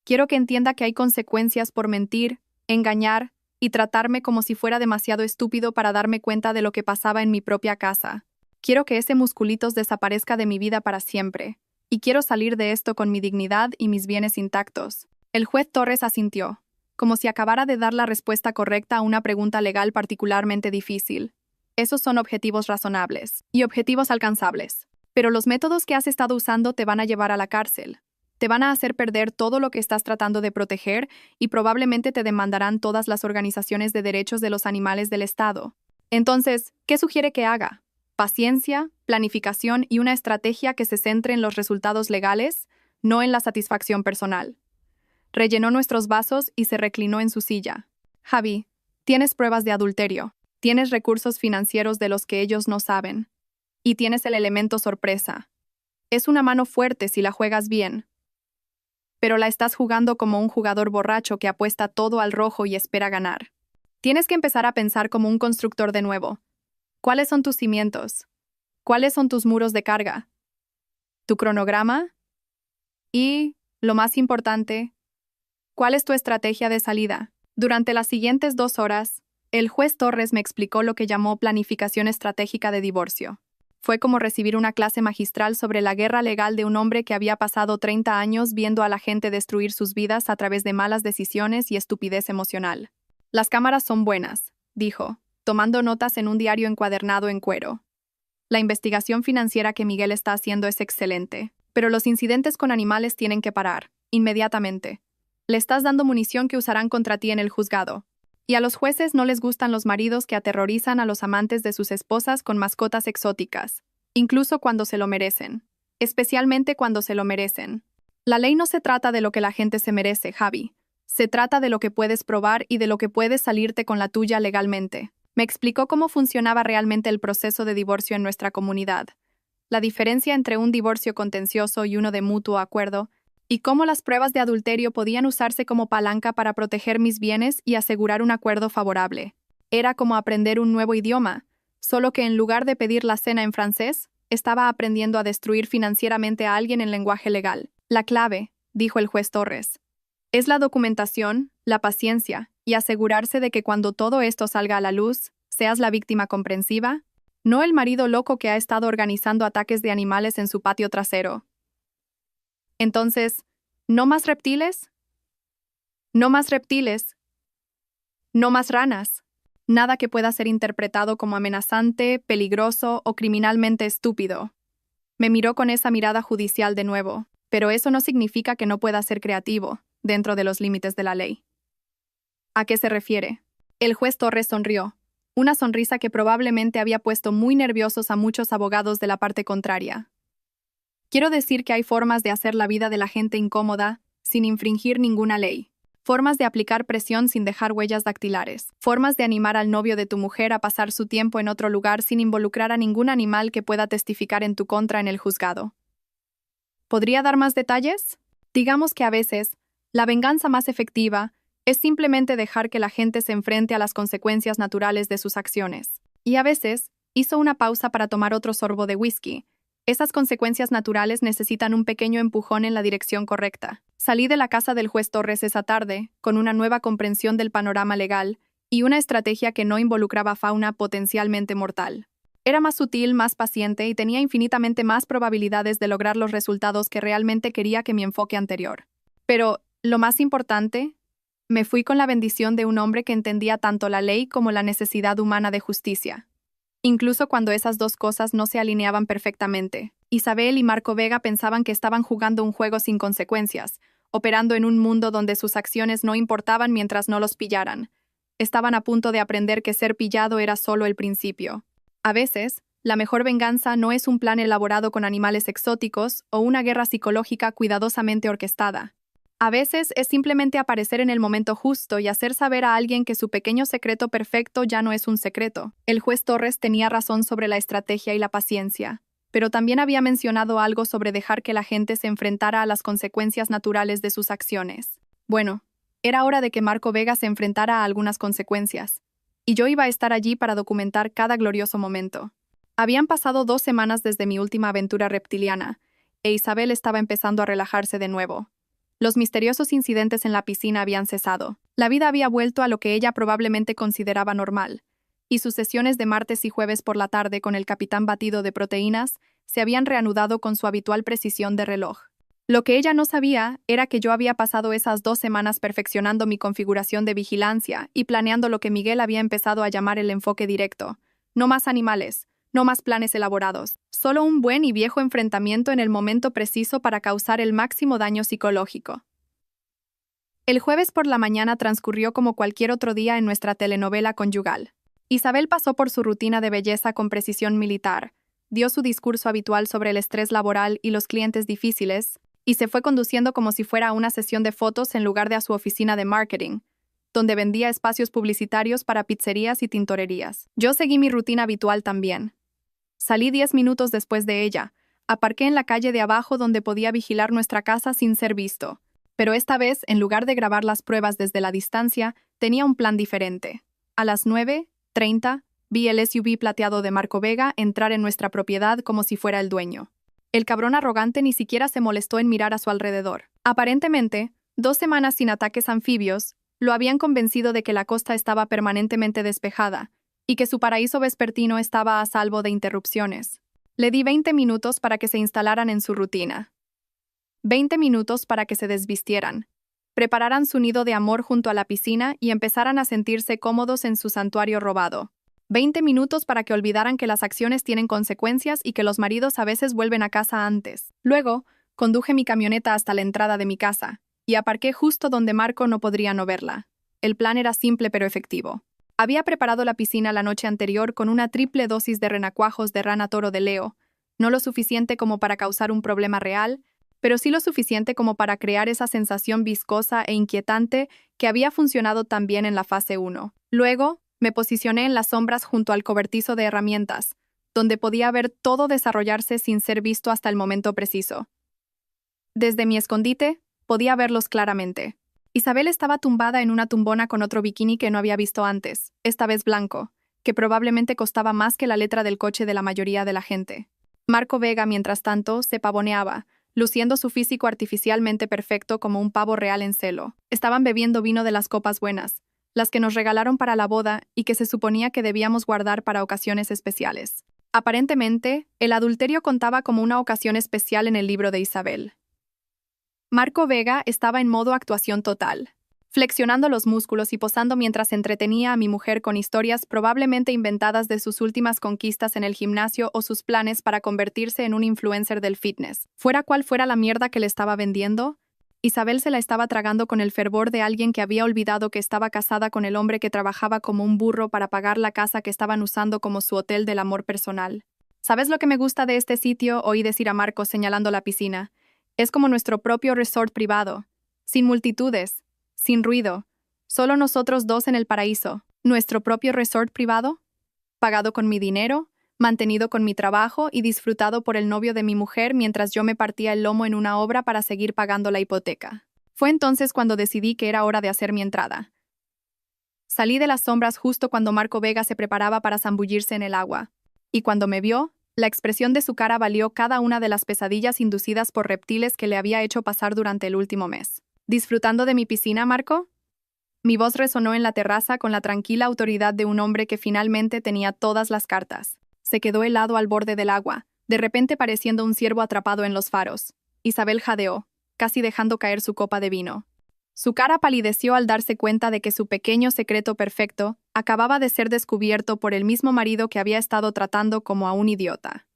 Quiero que entienda que hay consecuencias por mentir, engañar y tratarme como si fuera demasiado estúpido para darme cuenta de lo que pasaba en mi propia casa. Quiero que ese musculitos desaparezca de mi vida para siempre, y quiero salir de esto con mi dignidad y mis bienes intactos. El juez Torres asintió, como si acabara de dar la respuesta correcta a una pregunta legal particularmente difícil. Esos son objetivos razonables y objetivos alcanzables. Pero los métodos que has estado usando te van a llevar a la cárcel. Te van a hacer perder todo lo que estás tratando de proteger y probablemente te demandarán todas las organizaciones de derechos de los animales del Estado. Entonces, ¿qué sugiere que haga? Paciencia, planificación y una estrategia que se centre en los resultados legales, no en la satisfacción personal. Rellenó nuestros vasos y se reclinó en su silla. Javi, tienes pruebas de adulterio, tienes recursos financieros de los que ellos no saben, y tienes el elemento sorpresa. Es una mano fuerte si la juegas bien, pero la estás jugando como un jugador borracho que apuesta todo al rojo y espera ganar. Tienes que empezar a pensar como un constructor de nuevo. ¿Cuáles son tus cimientos? ¿Cuáles son tus muros de carga? ¿Tu cronograma? Y, lo más importante, ¿cuál es tu estrategia de salida? Durante las siguientes 2 horas, el juez Torres me explicó lo que llamó planificación estratégica de divorcio. Fue como recibir una clase magistral sobre la guerra legal de un hombre que había pasado 30 años viendo a la gente destruir sus vidas a través de malas decisiones y estupidez emocional. Las cámaras son buenas, dijo, tomando notas en un diario encuadernado en cuero. La investigación financiera que Miguel está haciendo es excelente, pero los incidentes con animales tienen que parar, inmediatamente. Le estás dando munición que usarán contra ti en el juzgado. Y a los jueces no les gustan los maridos que aterrorizan a los amantes de sus esposas con mascotas exóticas, incluso cuando se lo merecen. Especialmente cuando se lo merecen. La ley no se trata de lo que la gente se merece, Javi. Se trata de lo que puedes probar y de lo que puedes salirte con la tuya legalmente. Me explicó cómo funcionaba realmente el proceso de divorcio en nuestra comunidad, la diferencia entre un divorcio contencioso y uno de mutuo acuerdo, y cómo las pruebas de adulterio podían usarse como palanca para proteger mis bienes y asegurar un acuerdo favorable. Era como aprender un nuevo idioma, solo que en lugar de pedir la cena en francés, estaba aprendiendo a destruir financieramente a alguien en lenguaje legal. La clave, dijo el juez Torres, es la documentación, la paciencia y asegurarse de que cuando todo esto salga a la luz, seas la víctima comprensiva, no el marido loco que ha estado organizando ataques de animales en su patio trasero. Entonces, ¿no más reptiles? No más reptiles. No más ranas. Nada que pueda ser interpretado como amenazante, peligroso o criminalmente estúpido. Me miró con esa mirada judicial de nuevo, pero eso no significa que no pueda ser creativo, dentro de los límites de la ley. ¿A qué se refiere? El juez Torres sonrió, una sonrisa que probablemente había puesto muy nerviosos a muchos abogados de la parte contraria. Quiero decir que hay formas de hacer la vida de la gente incómoda sin infringir ninguna ley. Formas de aplicar presión sin dejar huellas dactilares. Formas de animar al novio de tu mujer a pasar su tiempo en otro lugar sin involucrar a ningún animal que pueda testificar en tu contra en el juzgado. ¿Podría dar más detalles? Digamos que a veces, la venganza más efectiva es simplemente dejar que la gente se enfrente a las consecuencias naturales de sus acciones. Y a veces, hizo una pausa para tomar otro sorbo de whisky. Esas consecuencias naturales necesitan un pequeño empujón en la dirección correcta. Salí de la casa del juez Torres esa tarde, con una nueva comprensión del panorama legal y una estrategia que no involucraba fauna potencialmente mortal. Era más sutil, más paciente y tenía infinitamente más probabilidades de lograr los resultados que realmente quería que mi enfoque anterior. Pero, lo más importante, me fui con la bendición de un hombre que entendía tanto la ley como la necesidad humana de justicia. Incluso cuando esas dos cosas no se alineaban perfectamente, Isabel y Marco Vega pensaban que estaban jugando un juego sin consecuencias, operando en un mundo donde sus acciones no importaban mientras no los pillaran. Estaban a punto de aprender que ser pillado era solo el principio. A veces, la mejor venganza no es un plan elaborado con animales exóticos o una guerra psicológica cuidadosamente orquestada. A veces es simplemente aparecer en el momento justo y hacer saber a alguien que su pequeño secreto perfecto ya no es un secreto. El juez Torres tenía razón sobre la estrategia y la paciencia, pero también había mencionado algo sobre dejar que la gente se enfrentara a las consecuencias naturales de sus acciones. Bueno, era hora de que Marco Vega se enfrentara a algunas consecuencias, y yo iba a estar allí para documentar cada glorioso momento. Habían pasado 2 semanas desde mi última aventura reptiliana, e Isabel estaba empezando a relajarse de nuevo. Los misteriosos incidentes en la piscina habían cesado. La vida había vuelto a lo que ella probablemente consideraba normal, y sus sesiones de martes y jueves por la tarde con el capitán batido de proteínas se habían reanudado con su habitual precisión de reloj. Lo que ella no sabía era que yo había pasado esas 2 semanas perfeccionando mi configuración de vigilancia y planeando lo que Miguel había empezado a llamar el enfoque directo. No más animales, no más planes elaborados, solo un buen y viejo enfrentamiento en el momento preciso para causar el máximo daño psicológico. El jueves por la mañana transcurrió como cualquier otro día en nuestra telenovela conyugal. Isabel pasó por su rutina de belleza con precisión militar, dio su discurso habitual sobre el estrés laboral y los clientes difíciles, y se fue conduciendo como si fuera a una sesión de fotos en lugar de a su oficina de marketing, donde vendía espacios publicitarios para pizzerías y tintorerías. Yo seguí mi rutina habitual también. Salí 10 minutos después de ella, aparqué en la calle de abajo donde podía vigilar nuestra casa sin ser visto, pero esta vez, en lugar de grabar las pruebas desde la distancia, tenía un plan diferente. A las 9:30, vi el SUV plateado de Marco Vega entrar en nuestra propiedad como si fuera el dueño. El cabrón arrogante ni siquiera se molestó en mirar a su alrededor. Aparentemente, 2 semanas sin ataques anfibios lo habían convencido de que la costa estaba permanentemente despejada y que su paraíso vespertino estaba a salvo de interrupciones. Le di 20 minutos para que se instalaran en su rutina. 20 minutos para que se desvistieran, prepararan su nido de amor junto a la piscina y empezaran a sentirse cómodos en su santuario robado. 20 minutos para que olvidaran que las acciones tienen consecuencias y que los maridos a veces vuelven a casa antes. Luego, conduje mi camioneta hasta la entrada de mi casa y aparqué justo donde Marco no podría no verla. El plan era simple pero efectivo. Había preparado la piscina la noche anterior con una triple dosis de renacuajos de rana toro de Leo, no lo suficiente como para causar un problema real, pero sí lo suficiente como para crear esa sensación viscosa e inquietante que había funcionado tan bien en la fase 1. Luego, me posicioné en las sombras junto al cobertizo de herramientas, donde podía ver todo desarrollarse sin ser visto hasta el momento preciso. Desde mi escondite, podía verlos claramente. Isabel estaba tumbada en una tumbona con otro bikini que no había visto antes, esta vez blanco, que probablemente costaba más que la letra del coche de la mayoría de la gente. Marco Vega, mientras tanto, se pavoneaba, luciendo su físico artificialmente perfecto como un pavo real en celo. Estaban bebiendo vino de las copas buenas, las que nos regalaron para la boda y que se suponía que debíamos guardar para ocasiones especiales. Aparentemente, el adulterio contaba como una ocasión especial en el libro de Isabel. Marco Vega estaba en modo actuación total, flexionando los músculos y posando mientras entretenía a mi mujer con historias probablemente inventadas de sus últimas conquistas en el gimnasio o sus planes para convertirse en un influencer del fitness. Fuera cual fuera la mierda que le estaba vendiendo, Isabel se la estaba tragando con el fervor de alguien que había olvidado que estaba casada con el hombre que trabajaba como un burro para pagar la casa que estaban usando como su hotel del amor personal. ¿Sabes lo que me gusta de este sitio?, oí decir a Marco señalando la piscina. Es como nuestro propio resort privado, sin multitudes, sin ruido, solo nosotros dos en el paraíso. ¿Nuestro propio resort privado? Pagado con mi dinero, mantenido con mi trabajo y disfrutado por el novio de mi mujer mientras yo me partía el lomo en una obra para seguir pagando la hipoteca. Fue entonces cuando decidí que era hora de hacer mi entrada. Salí de las sombras justo cuando Marco Vega se preparaba para zambullirse en el agua, y cuando me vio, la expresión de su cara valió cada una de las pesadillas inducidas por reptiles que le había hecho pasar durante el último mes. ¿Disfrutando de mi piscina, Marco? Mi voz resonó en la terraza con la tranquila autoridad de un hombre que finalmente tenía todas las cartas. Se quedó helado al borde del agua, de repente pareciendo un ciervo atrapado en los faros. Isabel jadeó, casi dejando caer su copa de vino. Su cara palideció al darse cuenta de que su pequeño secreto perfecto acababa de ser descubierto por el mismo marido que había estado tratando como a un idiota.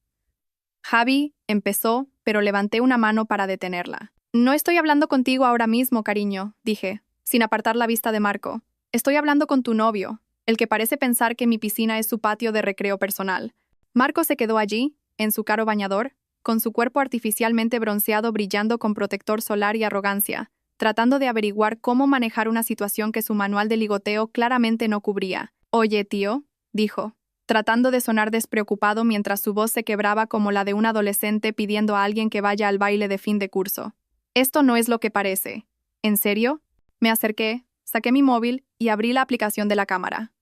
Javi, empezó, pero levanté una mano para detenerla. No estoy hablando contigo ahora mismo, cariño, dije, sin apartar la vista de Marco. Estoy hablando con tu novio, el que parece pensar que mi piscina es su patio de recreo personal. Marco se quedó allí, en su caro bañador, con su cuerpo artificialmente bronceado brillando con protector solar y arrogancia, tratando de averiguar cómo manejar una situación que su manual de ligoteo claramente no cubría. «Oye, tío», dijo, tratando de sonar despreocupado mientras su voz se quebraba como la de un adolescente pidiendo a alguien que vaya al baile de fin de curso. «Esto no es lo que parece. ¿En serio?» Me acerqué, saqué mi móvil y abrí la aplicación de la cámara.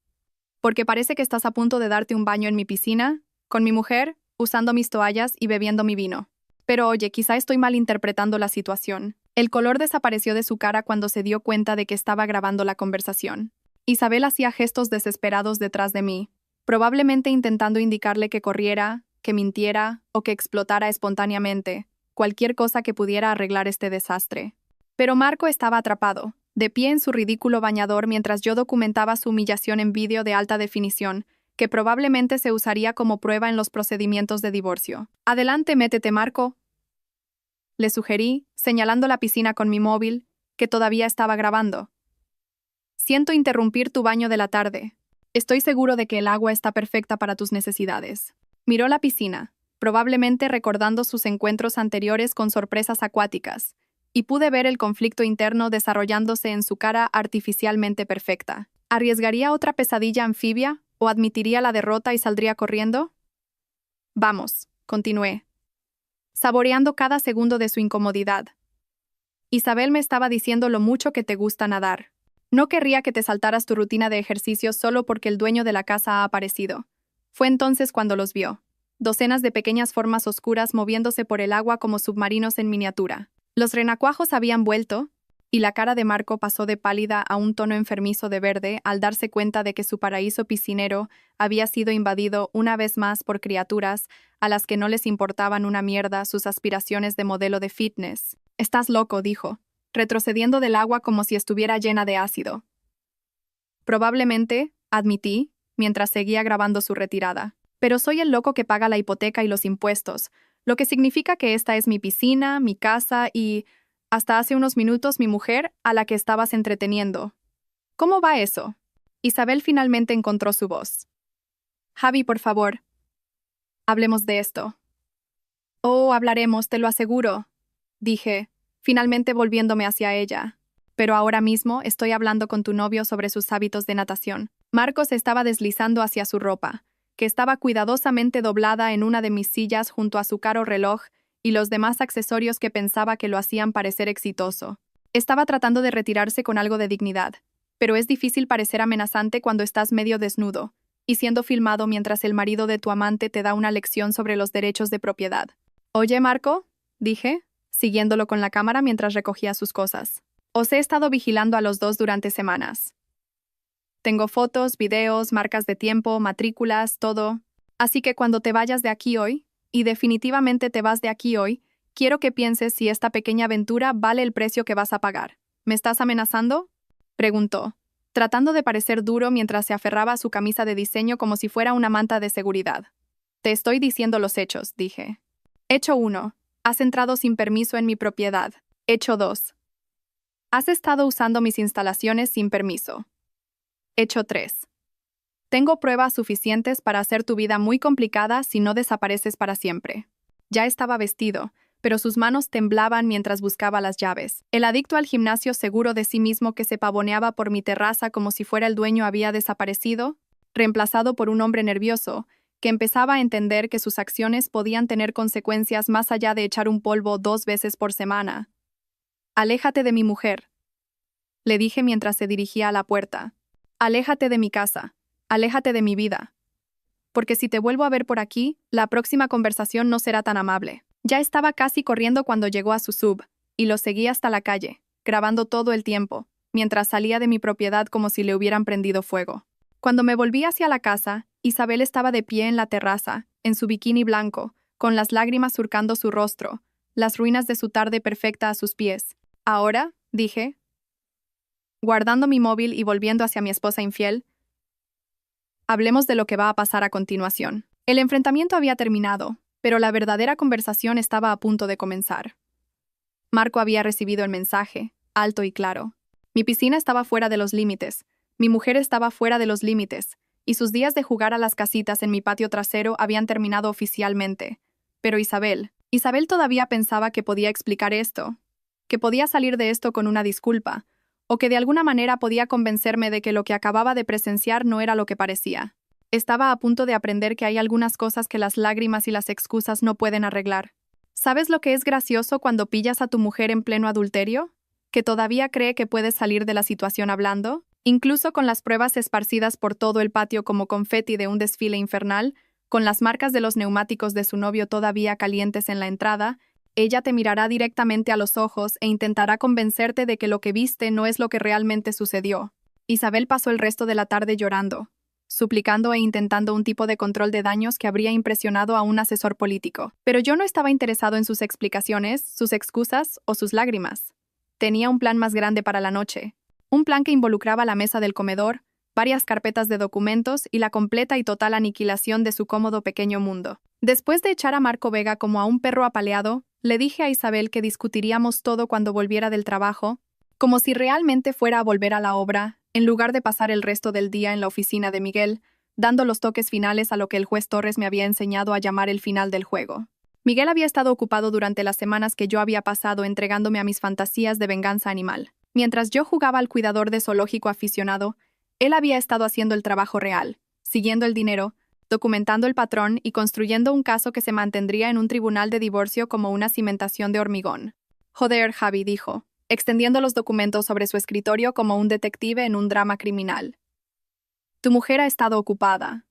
«Porque parece que estás a punto de darte un baño en mi piscina, con mi mujer, usando mis toallas y bebiendo mi vino. Pero oye, quizá estoy malinterpretando la situación». El color desapareció de su cara cuando se dio cuenta de que estaba grabando la conversación. Isabel hacía gestos desesperados detrás de mí, probablemente intentando indicarle que corriera, que mintiera o que explotara espontáneamente, cualquier cosa que pudiera arreglar este desastre. Pero Marco estaba atrapado, de pie en su ridículo bañador mientras yo documentaba su humillación en vídeo de alta definición, que probablemente se usaría como prueba en los procedimientos de divorcio. «Adelante, métete, Marco», le sugerí, señalando la piscina con mi móvil, que todavía estaba grabando. «Siento interrumpir tu baño de la tarde. Estoy seguro de que el agua está perfecta para tus necesidades». Miró la piscina, probablemente recordando sus encuentros anteriores con sorpresas acuáticas, y pude ver el conflicto interno desarrollándose en su cara artificialmente perfecta. ¿Arriesgaría otra pesadilla anfibia o admitiría la derrota y saldría corriendo? «Vamos», continué, saboreando cada segundo de su incomodidad. «Isabel me estaba diciendo lo mucho que te gusta nadar. No querría que te saltaras tu rutina de ejercicio solo porque el dueño de la casa ha aparecido». Fue entonces cuando los vio. Docenas de pequeñas formas oscuras moviéndose por el agua como submarinos en miniatura. Los renacuajos habían vuelto, y la cara de Marco pasó de pálida a un tono enfermizo de verde al darse cuenta de que su paraíso piscinero había sido invadido una vez más por criaturas a las que no les importaban una mierda sus aspiraciones de modelo de fitness. «Estás loco», dijo, retrocediendo del agua como si estuviera llena de ácido. «Probablemente», admití, mientras seguía grabando su retirada. «Pero soy el loco que paga la hipoteca y los impuestos, lo que significa que esta es mi piscina, mi casa y, hasta hace unos minutos, mi mujer a la que estabas entreteniendo. ¿Cómo va eso?» Isabel finalmente encontró su voz. «Javi, por favor, hablemos de esto». «Oh, hablaremos, te lo aseguro», dije, finalmente volviéndome hacia ella. «Pero ahora mismo estoy hablando con tu novio sobre sus hábitos de natación». Marco se estaba deslizando hacia su ropa, que estaba cuidadosamente doblada en una de mis sillas junto a su caro reloj y los demás accesorios que pensaba que lo hacían parecer exitoso. Estaba tratando de retirarse con algo de dignidad, pero es difícil parecer amenazante cuando estás medio desnudo, y siendo filmado mientras el marido de tu amante te da una lección sobre los derechos de propiedad. Oye, Marco, dije, siguiéndolo con la cámara mientras recogía sus cosas. Os he estado vigilando a los dos durante semanas. Tengo fotos, videos, marcas de tiempo, matrículas, todo. Así que cuando te vayas de aquí hoy, y definitivamente te vas de aquí hoy, quiero que pienses si esta pequeña aventura vale el precio que vas a pagar. ¿Me estás amenazando?, preguntó, tratando de parecer duro mientras se aferraba a su camisa de diseño como si fuera una manta de seguridad. Te estoy diciendo los hechos, dije. Hecho 1. Has entrado sin permiso en mi propiedad. Hecho 2. Has estado usando mis instalaciones sin permiso. Hecho 3. Tengo pruebas suficientes para hacer tu vida muy complicada si no desapareces para siempre. Ya estaba vestido, pero sus manos temblaban mientras buscaba las llaves. El adicto al gimnasio, seguro de sí mismo que se pavoneaba por mi terraza como si fuera el dueño, había desaparecido, reemplazado por un hombre nervioso, que empezaba a entender que sus acciones podían tener consecuencias más allá de echar un polvo 2 veces por semana. Aléjate de mi mujer, le dije mientras se dirigía a la puerta. Aléjate de mi casa. Aléjate de mi vida. Porque si te vuelvo a ver por aquí, la próxima conversación no será tan amable. Ya estaba casi corriendo cuando llegó a su sub, y lo seguí hasta la calle, grabando todo el tiempo, mientras salía de mi propiedad como si le hubieran prendido fuego. Cuando me volví hacia la casa, Isabel estaba de pie en la terraza, en su bikini blanco, con las lágrimas surcando su rostro, las ruinas de su tarde perfecta a sus pies. Ahora, dije, guardando mi móvil y volviendo hacia mi esposa infiel, hablemos de lo que va a pasar a continuación. El enfrentamiento había terminado, pero la verdadera conversación estaba a punto de comenzar. Marco había recibido el mensaje, alto y claro. Mi piscina estaba fuera de los límites, mi mujer estaba fuera de los límites, y sus días de jugar a las casitas en mi patio trasero habían terminado oficialmente. Pero Isabel todavía pensaba que podía explicar esto, que podía salir de esto con una disculpa, o que de alguna manera podía convencerme de que lo que acababa de presenciar no era lo que parecía. Estaba a punto de aprender que hay algunas cosas que las lágrimas y las excusas no pueden arreglar. ¿Sabes lo que es gracioso cuando pillas a tu mujer en pleno adulterio? ¿Que todavía cree que puedes salir de la situación hablando? Incluso con las pruebas esparcidas por todo el patio como confeti de un desfile infernal, con las marcas de los neumáticos de su novio todavía calientes en la entrada, ella te mirará directamente a los ojos e intentará convencerte de que lo que viste no es lo que realmente sucedió. Isabel pasó el resto de la tarde llorando, suplicando e intentando un tipo de control de daños que habría impresionado a un asesor político. Pero yo no estaba interesado en sus explicaciones, sus excusas o sus lágrimas. Tenía un plan más grande para la noche. Un plan que involucraba la mesa del comedor, varias carpetas de documentos y la completa y total aniquilación de su cómodo pequeño mundo. Después de echar a Marco Vega como a un perro apaleado, le dije a Isabel que discutiríamos todo cuando volviera del trabajo, como si realmente fuera a volver a la obra, en lugar de pasar el resto del día en la oficina de Miguel, dando los toques finales a lo que el juez Torres me había enseñado a llamar el final del juego. Miguel había estado ocupado durante las semanas que yo había pasado entregándome a mis fantasías de venganza animal. Mientras yo jugaba al cuidador de zoológico aficionado, él había estado haciendo el trabajo real, siguiendo el dinero, documentando el patrón y construyendo un caso que se mantendría en un tribunal de divorcio como una cimentación de hormigón. Joder, Javi, dijo, extendiendo los documentos sobre su escritorio como un detective en un drama criminal. Tu mujer ha estado ocupada.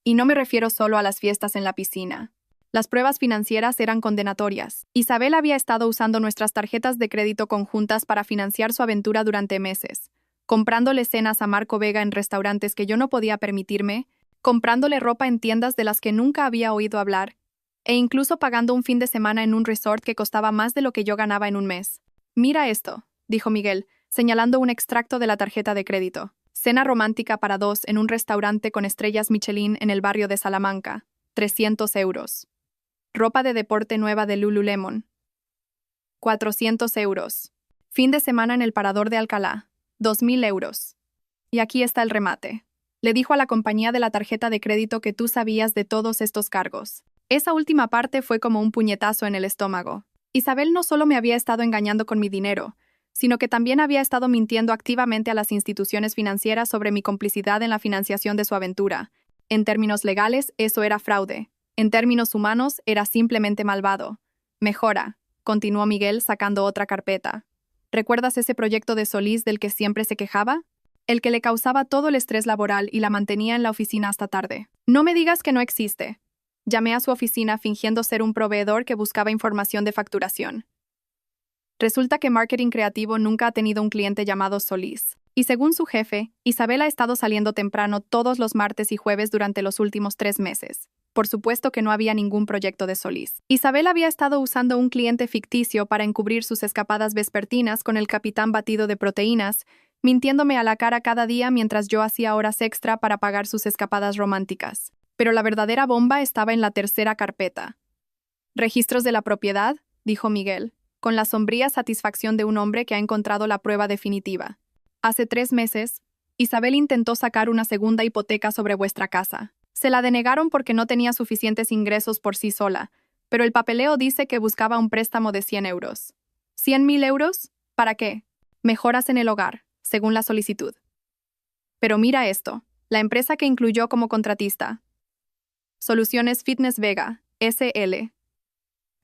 Y no me refiero solo a las fiestas en la piscina. Las pruebas financieras eran condenatorias. Isabel había estado usando nuestras tarjetas de crédito conjuntas para financiar su aventura durante meses, comprándole cenas a Marco Vega en restaurantes que yo no podía permitirme, comprándole ropa en tiendas de las que nunca había oído hablar, e incluso pagando un fin de semana en un resort que costaba más de lo que yo ganaba en un mes. Mira esto, dijo Miguel, señalando un extracto de la tarjeta de crédito. Cena romántica para 2 en un restaurante con estrellas Michelin en el barrio de Salamanca, 300 euros. Ropa de deporte nueva de Lululemon, 400 euros. Fin de semana en el Parador de Alcalá, 2.000 euros. Y aquí está el remate. Le dijo a la compañía de la tarjeta de crédito que tú sabías de todos estos cargos. Esa última parte fue como un puñetazo en el estómago. Isabel no solo me había estado engañando con mi dinero, sino que también había estado mintiendo activamente a las instituciones financieras sobre mi complicidad en la financiación de su aventura. En términos legales, eso era fraude. En términos humanos, era simplemente malvado. Mejora, continuó Miguel sacando otra carpeta. ¿Recuerdas ese proyecto de Solís del que siempre se quejaba? el que le causaba todo el estrés laboral y la mantenía en la oficina hasta tarde. No me digas que no existe. Llamé a su oficina fingiendo ser un proveedor que buscaba información de facturación. Resulta que Marketing Creativo nunca ha tenido un cliente llamado Solís. Y según su jefe, Isabel ha estado saliendo temprano todos los martes y jueves durante los últimos 3 meses. Por supuesto que no había ningún proyecto de Solís. Isabel había estado usando un cliente ficticio para encubrir sus escapadas vespertinas con el capitán batido de proteínas, mintiéndome a la cara cada día mientras yo hacía horas extra para pagar sus escapadas románticas. Pero la verdadera bomba estaba en la tercera carpeta. «¿Registros de la propiedad?», dijo Miguel, con la sombría satisfacción de un hombre que ha encontrado la prueba definitiva. «Hace 3 meses, Isabel intentó sacar una segunda hipoteca sobre vuestra casa. Se la denegaron porque no tenía suficientes ingresos por sí sola, pero el papeleo dice que buscaba un préstamo de 100 euros. ¿100.000 euros? ¿Para qué? Mejoras en el hogar, según la solicitud. Pero mira esto, la empresa que incluyó como contratista. Soluciones Fitness Vega, SL.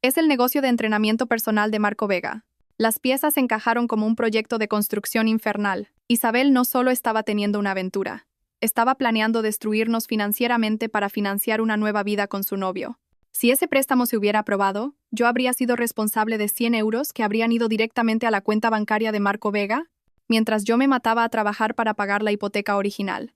Es el negocio de entrenamiento personal de Marco Vega. Las piezas encajaron como un proyecto de construcción infernal. Isabel no solo estaba teniendo una aventura, estaba planeando destruirnos financieramente para financiar una nueva vida con su novio. Si ese préstamo se hubiera aprobado, yo habría sido responsable de 100 euros que habrían ido directamente a la cuenta bancaria de Marco Vega, mientras yo me mataba a trabajar para pagar la hipoteca original.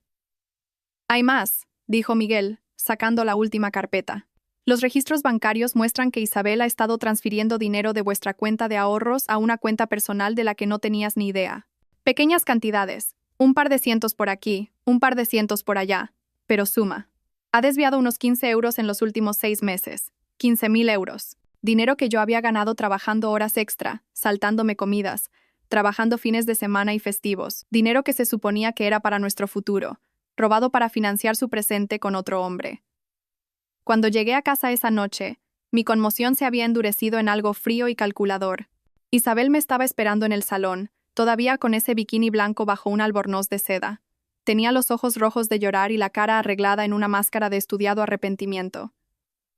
«Hay más», dijo Miguel, sacando la última carpeta. «Los registros bancarios muestran que Isabel ha estado transfiriendo dinero de vuestra cuenta de ahorros a una cuenta personal de la que no tenías ni idea. Pequeñas cantidades, un par de cientos por aquí, un par de cientos por allá, pero suma. Ha desviado unos 15 euros en los últimos 6 meses, 15.000 euros. Dinero que yo había ganado trabajando horas extra, saltándome comidas, trabajando fines de semana y festivos. Dinero que se suponía que era para nuestro futuro, robado para financiar su presente con otro hombre». Cuando llegué a casa esa noche, mi conmoción se había endurecido en algo frío y calculador. Isabel me estaba esperando en el salón, todavía con ese bikini blanco bajo un albornoz de seda. Tenía los ojos rojos de llorar y la cara arreglada en una máscara de estudiado arrepentimiento.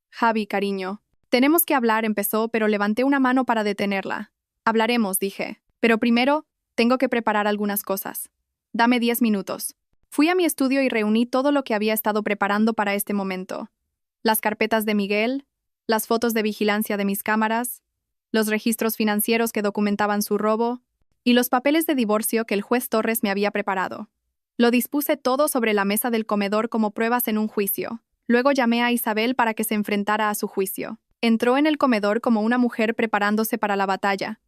«Javi, cariño, tenemos que hablar», empezó, pero levanté una mano para detenerla. «Hablaremos», dije. «Pero primero, tengo que preparar algunas cosas. Dame 10 minutos». Fui a mi estudio y reuní todo lo que había estado preparando para este momento. Las carpetas de Miguel, las fotos de vigilancia de mis cámaras, los registros financieros que documentaban su robo y los papeles de divorcio que el juez Torres me había preparado. Lo dispuse todo sobre la mesa del comedor como pruebas en un juicio. Luego llamé a Isabel para que se enfrentara a su juicio. Entró en el comedor como una mujer preparándose para la batalla,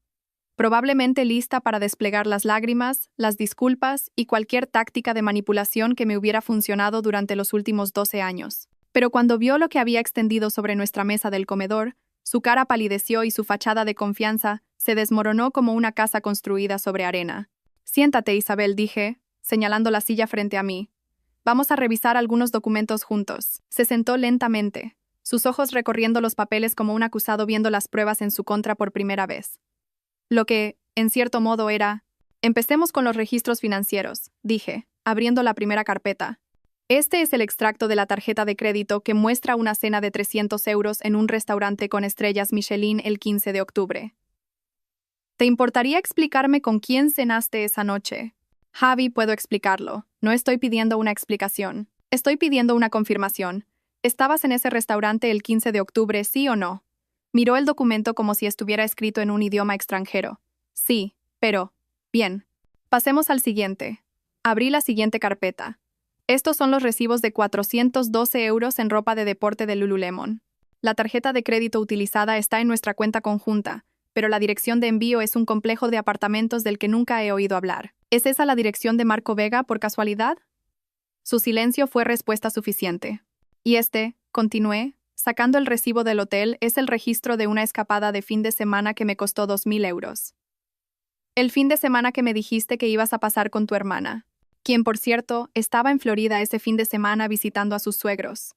probablemente lista para desplegar las lágrimas, las disculpas y cualquier táctica de manipulación que me hubiera funcionado durante los últimos 12 años. Pero cuando vio lo que había extendido sobre nuestra mesa del comedor, su cara palideció y su fachada de confianza se desmoronó como una casa construida sobre arena. «Siéntate, Isabel», dije, señalando la silla frente a mí. «Vamos a revisar algunos documentos juntos». Se sentó lentamente, sus ojos recorriendo los papeles como un acusado viendo las pruebas en su contra por primera vez. Lo que, en cierto modo, era... «Empecemos con los registros financieros», dije, abriendo la primera carpeta. «Este es el extracto de la tarjeta de crédito que muestra una cena de 300 euros en un restaurante con estrellas Michelin el 15 de octubre. ¿Te importaría explicarme con quién cenaste esa noche?» «Javi, puedo explicarlo. No estoy pidiendo una explicación. Estoy pidiendo una confirmación. ¿Estabas en ese restaurante el 15 de octubre, sí o no?» Miró el documento como si estuviera escrito en un idioma extranjero. «Sí, pero... Bien. Pasemos al siguiente». Abrí la siguiente carpeta. Estos son los recibos de 412 euros en ropa de deporte de Lululemon. La tarjeta de crédito utilizada está en nuestra cuenta conjunta, pero la dirección de envío es un complejo de apartamentos del que nunca he oído hablar. ¿Es esa la dirección de Marco Vega, por casualidad? Su silencio fue respuesta suficiente. «Y continué, sacando el recibo del hotel, es el registro de una escapada de fin de semana que me costó 2.000 euros. El fin de semana que me dijiste que ibas a pasar con tu hermana, quien, por cierto, estaba en Florida ese fin de semana visitando a sus suegros».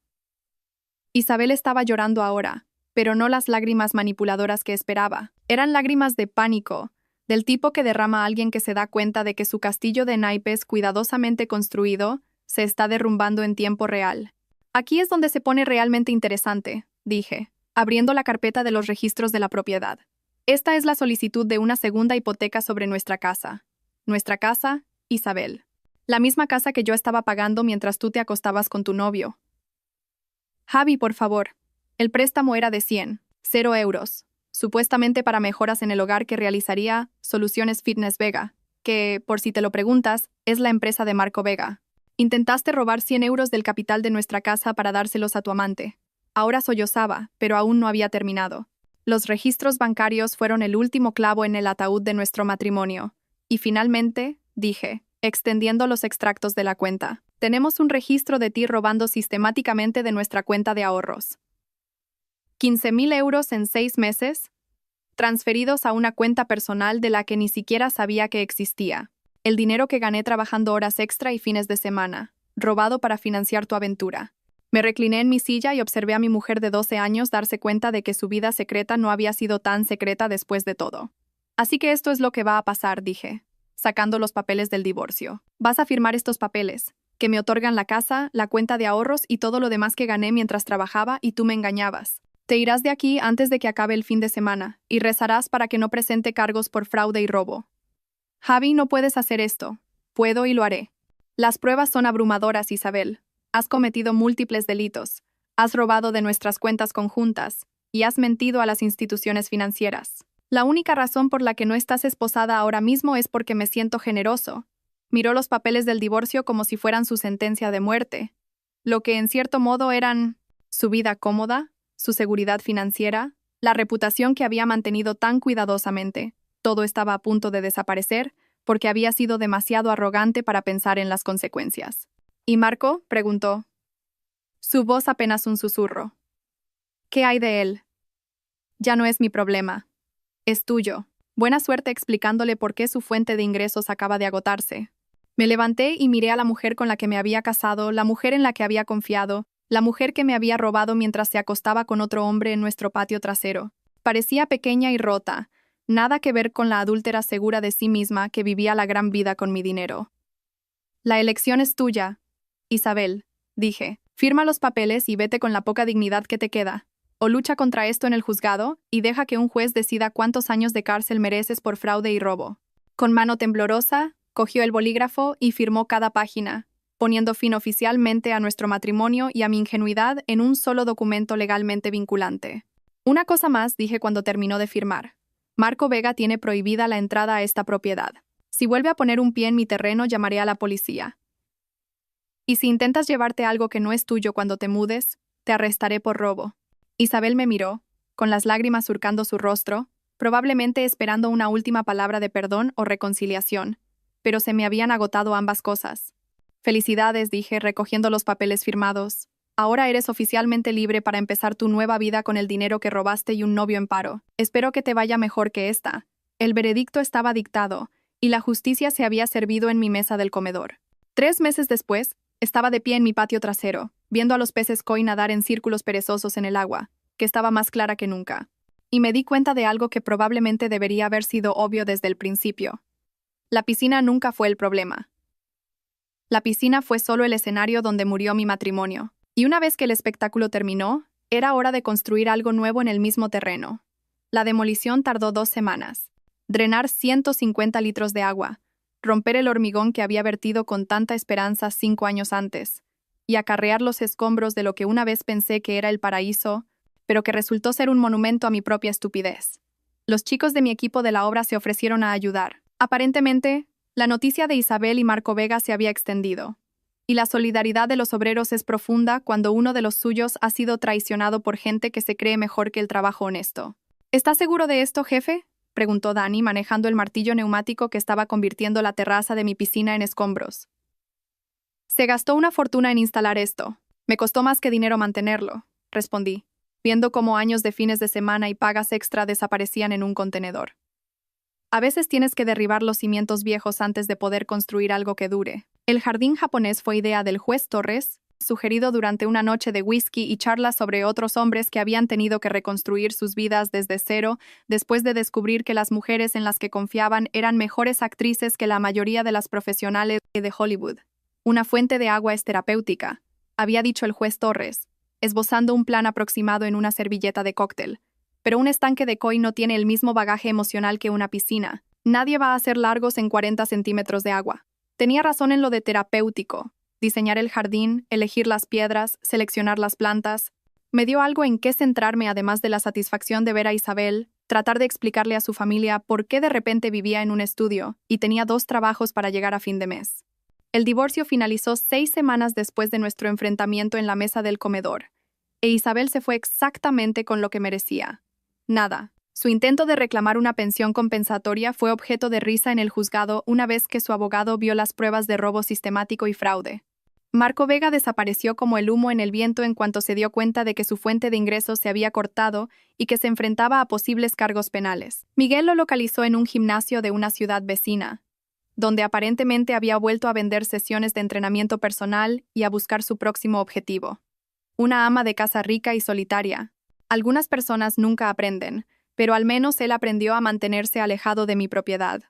Isabel estaba llorando ahora, pero no las lágrimas manipuladoras que esperaba. Eran lágrimas de pánico, del tipo que derrama a alguien que se da cuenta de que su castillo de naipes cuidadosamente construido se está derrumbando en tiempo real. «Aquí es donde se pone realmente interesante», dije, abriendo la carpeta de los registros de la propiedad. «Esta es la solicitud de una segunda hipoteca sobre nuestra casa. Nuestra casa, Isabel. La misma casa que yo estaba pagando mientras tú te acostabas con tu novio. Javi, por favor. El préstamo era de 0 euros, supuestamente para mejoras en el hogar que realizaría Soluciones Fitness Vega, que, por si te lo preguntas, es la empresa de Marco Vega. Intentaste robar 100 euros del capital de nuestra casa para dárselos a tu amante. Ahora sollozaba, pero aún no había terminado. Los registros bancarios fueron el último clavo en el ataúd de nuestro matrimonio. Y finalmente, dije, extendiendo los extractos de la cuenta, tenemos un registro de ti robando sistemáticamente de nuestra cuenta de ahorros. 15.000 euros en 6 meses, transferidos a una cuenta personal de la que ni siquiera sabía que existía. El dinero que gané trabajando horas extra y fines de semana, robado para financiar tu aventura. Me recliné en mi silla y observé a mi mujer de 12 años darse cuenta de que su vida secreta no había sido tan secreta después de todo. Así que esto es lo que va a pasar, dije, sacando los papeles del divorcio. Vas a firmar estos papeles, que me otorgan la casa, la cuenta de ahorros y todo lo demás que gané mientras trabajaba y tú me engañabas. Te irás de aquí antes de que acabe el fin de semana y rezarás para que no presente cargos por fraude y robo. Javi, no puedes hacer esto. Puedo y lo haré. Las pruebas son abrumadoras, Isabel. Has cometido múltiples delitos. Has robado de nuestras cuentas conjuntas y has mentido a las instituciones financieras. La única razón por la que no estás esposada ahora mismo es porque me siento generoso. Miró los papeles del divorcio como si fueran su sentencia de muerte, lo que en cierto modo eran su vida cómoda, su seguridad financiera, la reputación que había mantenido tan cuidadosamente. Todo estaba a punto de desaparecer porque había sido demasiado arrogante para pensar en las consecuencias. ¿Y Marco?, preguntó. Su voz apenas un susurro. ¿Qué hay de él? Ya no es mi problema. Es tuyo. Buena suerte explicándole por qué su fuente de ingresos acaba de agotarse. Me levanté y miré a la mujer con la que me había casado, la mujer en la que había confiado, la mujer que me había robado mientras se acostaba con otro hombre en nuestro patio trasero. Parecía pequeña y rota, nada que ver con la adúltera segura de sí misma que vivía la gran vida con mi dinero. La elección es tuya, Isabel, dije. Firma los papeles y vete con la poca dignidad que te queda. O lucha contra esto en el juzgado y deja que un juez decida cuántos años de cárcel mereces por fraude y robo. Con mano temblorosa, cogió el bolígrafo y firmó cada página, poniendo fin oficialmente a nuestro matrimonio y a mi ingenuidad en un solo documento legalmente vinculante. Una cosa más, dije cuando terminó de firmar. Marco Vega tiene prohibida la entrada a esta propiedad. Si vuelve a poner un pie en mi terreno, llamaré a la policía. Y si intentas llevarte algo que no es tuyo cuando te mudes, te arrestaré por robo. Isabel me miró, con las lágrimas surcando su rostro, probablemente esperando una última palabra de perdón o reconciliación, pero se me habían agotado ambas cosas. Felicidades, dije, recogiendo los papeles firmados. Ahora eres oficialmente libre para empezar tu nueva vida con el dinero que robaste y un novio en paro. Espero que te vaya mejor que esta. El veredicto estaba dictado, y la justicia se había servido en mi mesa del comedor. 3 meses después, estaba de pie en mi patio trasero, viendo a los peces koi nadar en círculos perezosos en el agua, que estaba más clara que nunca. Y me di cuenta de algo que probablemente debería haber sido obvio desde el principio. La piscina nunca fue el problema. La piscina fue solo el escenario donde murió mi matrimonio. Y una vez que el espectáculo terminó, era hora de construir algo nuevo en el mismo terreno. La demolición tardó 2 semanas. Drenar 150 litros de agua, romper el hormigón que había vertido con tanta esperanza 5 años antes, y acarrear los escombros de lo que una vez pensé que era el paraíso, pero que resultó ser un monumento a mi propia estupidez. Los chicos de mi equipo de la obra se ofrecieron a ayudar. Aparentemente, la noticia de Isabel y Marco Vega se había extendido, y la solidaridad de los obreros es profunda cuando uno de los suyos ha sido traicionado por gente que se cree mejor que el trabajo honesto. ¿Estás seguro de esto, jefe?, preguntó Dani, manejando el martillo neumático que estaba convirtiendo la terraza de mi piscina en escombros. Se gastó una fortuna en instalar esto. Me costó más que dinero mantenerlo, respondí, viendo cómo años de fines de semana y pagas extra desaparecían en un contenedor. A veces tienes que derribar los cimientos viejos antes de poder construir algo que dure. El jardín japonés fue idea del juez Torres, sugerido durante una noche de whisky y charlas sobre otros hombres que habían tenido que reconstruir sus vidas desde cero después de descubrir que las mujeres en las que confiaban eran mejores actrices que la mayoría de las profesionales de Hollywood. Una fuente de agua es terapéutica, había dicho el juez Torres, esbozando un plan aproximado en una servilleta de cóctel. Pero un estanque de koi no tiene el mismo bagaje emocional que una piscina. Nadie va a hacer largos en 40 centímetros de agua. Tenía razón en lo de terapéutico. Diseñar el jardín, elegir las piedras, seleccionar las plantas. Me dio algo en qué centrarme además de la satisfacción de ver a Isabel, tratar de explicarle a su familia por qué de repente vivía en un estudio y tenía 2 trabajos para llegar a fin de mes. El divorcio finalizó 6 semanas después de nuestro enfrentamiento en la mesa del comedor, e Isabel se fue exactamente con lo que merecía. Nada. Su intento de reclamar una pensión compensatoria fue objeto de risa en el juzgado una vez que su abogado vio las pruebas de robo sistemático y fraude. Marco Vega desapareció como el humo en el viento en cuanto se dio cuenta de que su fuente de ingresos se había cortado y que se enfrentaba a posibles cargos penales. Miguel lo localizó en un gimnasio de una ciudad vecina, donde aparentemente había vuelto a vender sesiones de entrenamiento personal y a buscar su próximo objetivo. Una ama de casa rica y solitaria. Algunas personas nunca aprenden, pero al menos él aprendió a mantenerse alejado de mi propiedad.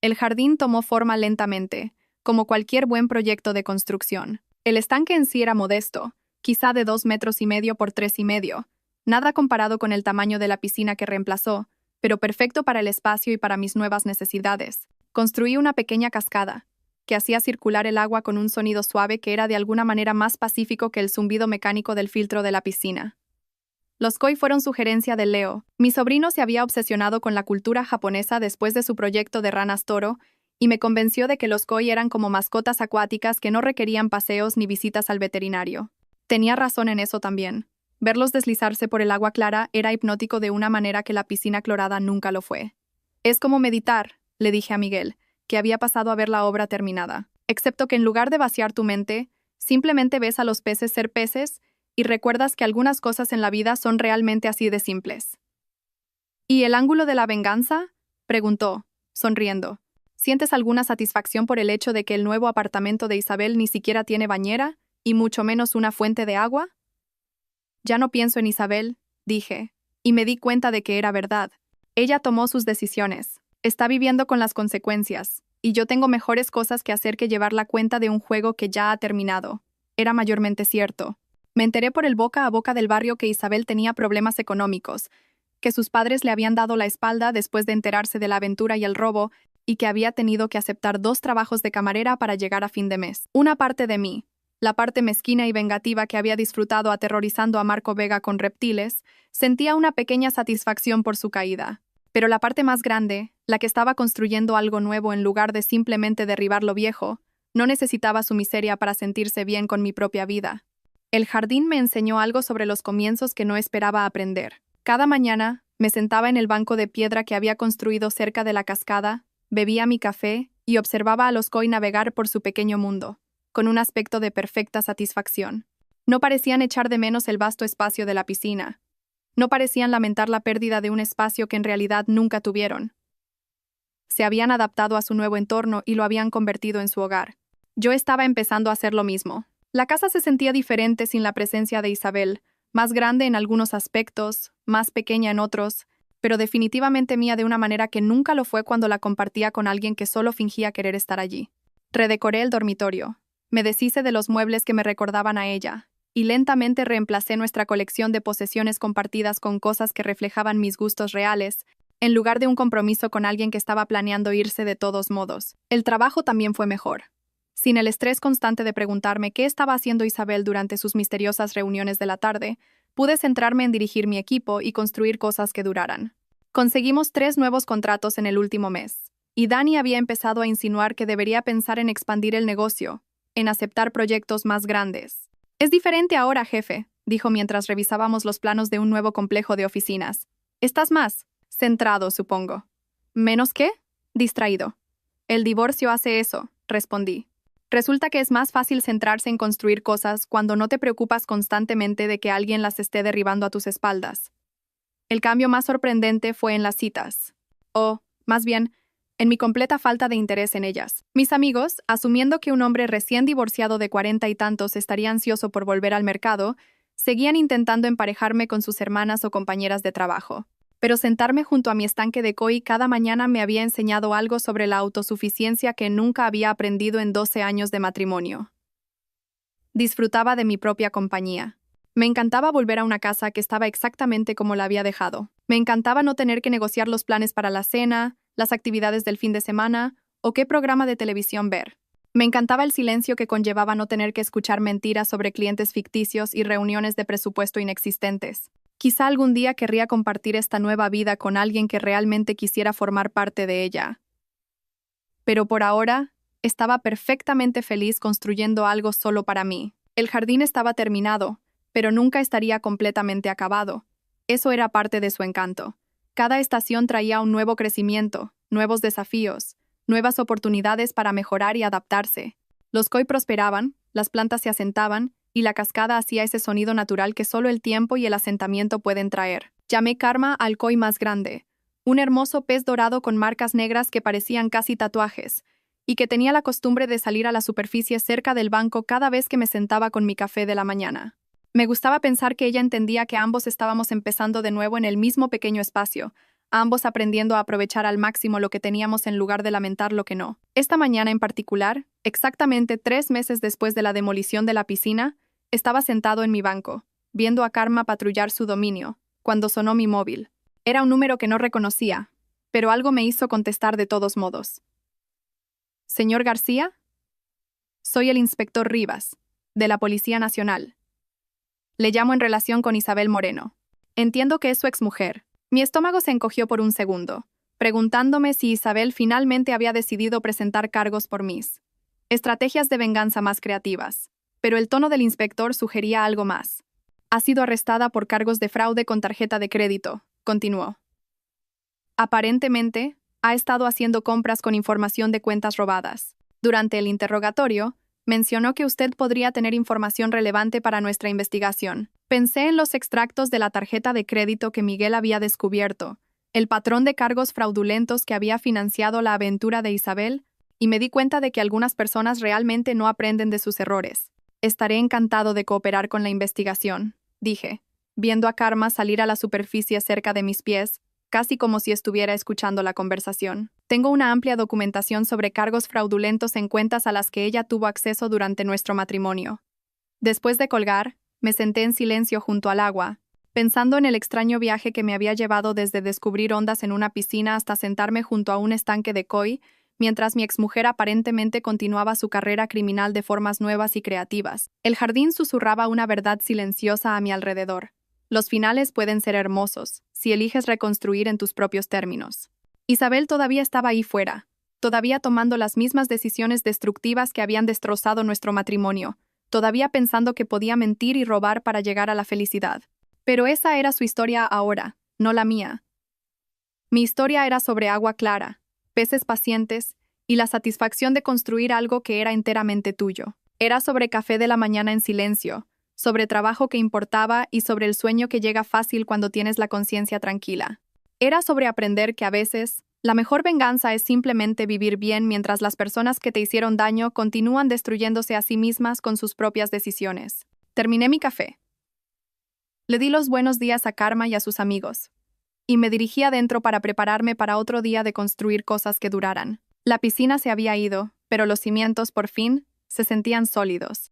El jardín tomó forma lentamente, como cualquier buen proyecto de construcción. El estanque en sí era modesto, quizá de 2,5 metros por 3,5, nada comparado con el tamaño de la piscina que reemplazó, pero perfecto para el espacio y para mis nuevas necesidades. Construí una pequeña cascada, que hacía circular el agua con un sonido suave que era de alguna manera más pacífico que el zumbido mecánico del filtro de la piscina. Los koi fueron sugerencia de Leo. Mi sobrino se había obsesionado con la cultura japonesa después de su proyecto de ranas toro y me convenció de que los koi eran como mascotas acuáticas que no requerían paseos ni visitas al veterinario. Tenía razón en eso también. Verlos deslizarse por el agua clara era hipnótico de una manera que la piscina clorada nunca lo fue. Es como meditar, le dije a Miguel, que había pasado a ver la obra terminada. Excepto que en lugar de vaciar tu mente, simplemente ves a los peces ser peces y recuerdas que algunas cosas en la vida son realmente así de simples. ¿Y el ángulo de la venganza? Preguntó, sonriendo. ¿Sientes alguna satisfacción por el hecho de que el nuevo apartamento de Isabel ni siquiera tiene bañera, y mucho menos una fuente de agua? Ya no pienso en Isabel, dije, y me di cuenta de que era verdad. Ella tomó sus decisiones. Está viviendo con las consecuencias, y yo tengo mejores cosas que hacer que llevar la cuenta de un juego que ya ha terminado. Era mayormente cierto. Me enteré por el boca a boca del barrio que Isabel tenía problemas económicos, que sus padres le habían dado la espalda después de enterarse de la aventura y el robo, y que había tenido que aceptar 2 trabajos de camarera para llegar a fin de mes. Una parte de mí, la parte mezquina y vengativa que había disfrutado aterrorizando a Marco Vega con reptiles, sentía una pequeña satisfacción por su caída. Pero la parte más grande, la que estaba construyendo algo nuevo en lugar de simplemente derribar lo viejo, no necesitaba su miseria para sentirse bien con mi propia vida. El jardín me enseñó algo sobre los comienzos que no esperaba aprender. Cada mañana, me sentaba en el banco de piedra que había construido cerca de la cascada, bebía mi café y observaba a los koi navegar por su pequeño mundo, con un aspecto de perfecta satisfacción. No parecían echar de menos el vasto espacio de la piscina. No parecían lamentar la pérdida de un espacio que en realidad nunca tuvieron. Se habían adaptado a su nuevo entorno y lo habían convertido en su hogar. Yo estaba empezando a hacer lo mismo. La casa se sentía diferente sin la presencia de Isabel, más grande en algunos aspectos, más pequeña en otros, pero definitivamente mía de una manera que nunca lo fue cuando la compartía con alguien que solo fingía querer estar allí. Redecoré el dormitorio. Me deshice de los muebles que me recordaban a ella, y lentamente reemplacé nuestra colección de posesiones compartidas con cosas que reflejaban mis gustos reales, en lugar de un compromiso con alguien que estaba planeando irse de todos modos. El trabajo también fue mejor. Sin el estrés constante de preguntarme qué estaba haciendo Isabel durante sus misteriosas reuniones de la tarde, pude centrarme en dirigir mi equipo y construir cosas que duraran. Conseguimos 3 nuevos contratos en el último mes, y Dani había empezado a insinuar que debería pensar en expandir el negocio, en aceptar proyectos más grandes. «Es diferente ahora, jefe», dijo mientras revisábamos los planos de un nuevo complejo de oficinas. «Estás más centrado, supongo». «¿Menos qué?» «Distraído». «El divorcio hace eso», respondí. Resulta que es más fácil centrarse en construir cosas cuando no te preocupas constantemente de que alguien las esté derribando a tus espaldas. El cambio más sorprendente fue en las citas. O, más bien, en mi completa falta de interés en ellas. Mis amigos, asumiendo que un hombre recién divorciado de 40 y tantos estaría ansioso por volver al mercado, seguían intentando emparejarme con sus hermanas o compañeras de trabajo. Pero sentarme junto a mi estanque de koi cada mañana me había enseñado algo sobre la autosuficiencia que nunca había aprendido en 12 años de matrimonio. Disfrutaba de mi propia compañía. Me encantaba volver a una casa que estaba exactamente como la había dejado. Me encantaba no tener que negociar los planes para la cena, las actividades del fin de semana o qué programa de televisión ver. Me encantaba el silencio que conllevaba no tener que escuchar mentiras sobre clientes ficticios y reuniones de presupuesto inexistentes. Quizá algún día querría compartir esta nueva vida con alguien que realmente quisiera formar parte de ella. Pero por ahora, estaba perfectamente feliz construyendo algo solo para mí. El jardín estaba terminado, pero nunca estaría completamente acabado. Eso era parte de su encanto. Cada estación traía un nuevo crecimiento, nuevos desafíos, nuevas oportunidades para mejorar y adaptarse. Los koi prosperaban, las plantas se asentaban, y la cascada hacía ese sonido natural que solo el tiempo y el asentamiento pueden traer. Llamé Karma al koi más grande, un hermoso pez dorado con marcas negras que parecían casi tatuajes, y que tenía la costumbre de salir a la superficie cerca del banco cada vez que me sentaba con mi café de la mañana. Me gustaba pensar que ella entendía que ambos estábamos empezando de nuevo en el mismo pequeño espacio, ambos aprendiendo a aprovechar al máximo lo que teníamos en lugar de lamentar lo que no. Esta mañana en particular, exactamente 3 meses después de la demolición de la piscina, estaba sentado en mi banco, viendo a Karma patrullar su dominio, cuando sonó mi móvil. Era un número que no reconocía, pero algo me hizo contestar de todos modos. ¿Señor García? Soy el inspector Rivas, de la Policía Nacional. Le llamo en relación con Isabel Moreno. Entiendo que es su exmujer. Mi estómago se encogió por un segundo, preguntándome si Isabel finalmente había decidido presentar cargos por mis estrategias de venganza más creativas. Pero el tono del inspector sugería algo más. Ha sido arrestada por cargos de fraude con tarjeta de crédito, continuó. Aparentemente, ha estado haciendo compras con información de cuentas robadas. Durante el interrogatorio, mencionó que usted podría tener información relevante para nuestra investigación. Pensé en los extractos de la tarjeta de crédito que Miguel había descubierto, el patrón de cargos fraudulentos que había financiado la aventura de Isabel, y me di cuenta de que algunas personas realmente no aprenden de sus errores. Estaré encantado de cooperar con la investigación, dije, viendo a Karma salir a la superficie cerca de mis pies, casi como si estuviera escuchando la conversación. Tengo una amplia documentación sobre cargos fraudulentos en cuentas a las que ella tuvo acceso durante nuestro matrimonio. Después de colgar, me senté en silencio junto al agua, pensando en el extraño viaje que me había llevado desde descubrir ondas en una piscina hasta sentarme junto a un estanque de koi, mientras mi exmujer aparentemente continuaba su carrera criminal de formas nuevas y creativas. El jardín susurraba una verdad silenciosa a mi alrededor. Los finales pueden ser hermosos, si eliges reconstruir en tus propios términos. Isabel todavía estaba ahí fuera, todavía tomando las mismas decisiones destructivas que habían destrozado nuestro matrimonio, todavía pensando que podía mentir y robar para llegar a la felicidad. Pero esa era su historia ahora, no la mía. Mi historia era sobre agua clara, peces pacientes y la satisfacción de construir algo que era enteramente tuyo. Era sobre café de la mañana en silencio, sobre trabajo que importaba y sobre el sueño que llega fácil cuando tienes la conciencia tranquila. Era sobre aprender que a veces, la mejor venganza es simplemente vivir bien mientras las personas que te hicieron daño continúan destruyéndose a sí mismas con sus propias decisiones. Terminé mi café. Le di los buenos días a Karma y a sus amigos, y me dirigí adentro para prepararme para otro día de construir cosas que duraran. La piscina se había ido, pero los cimientos, por fin, se sentían sólidos.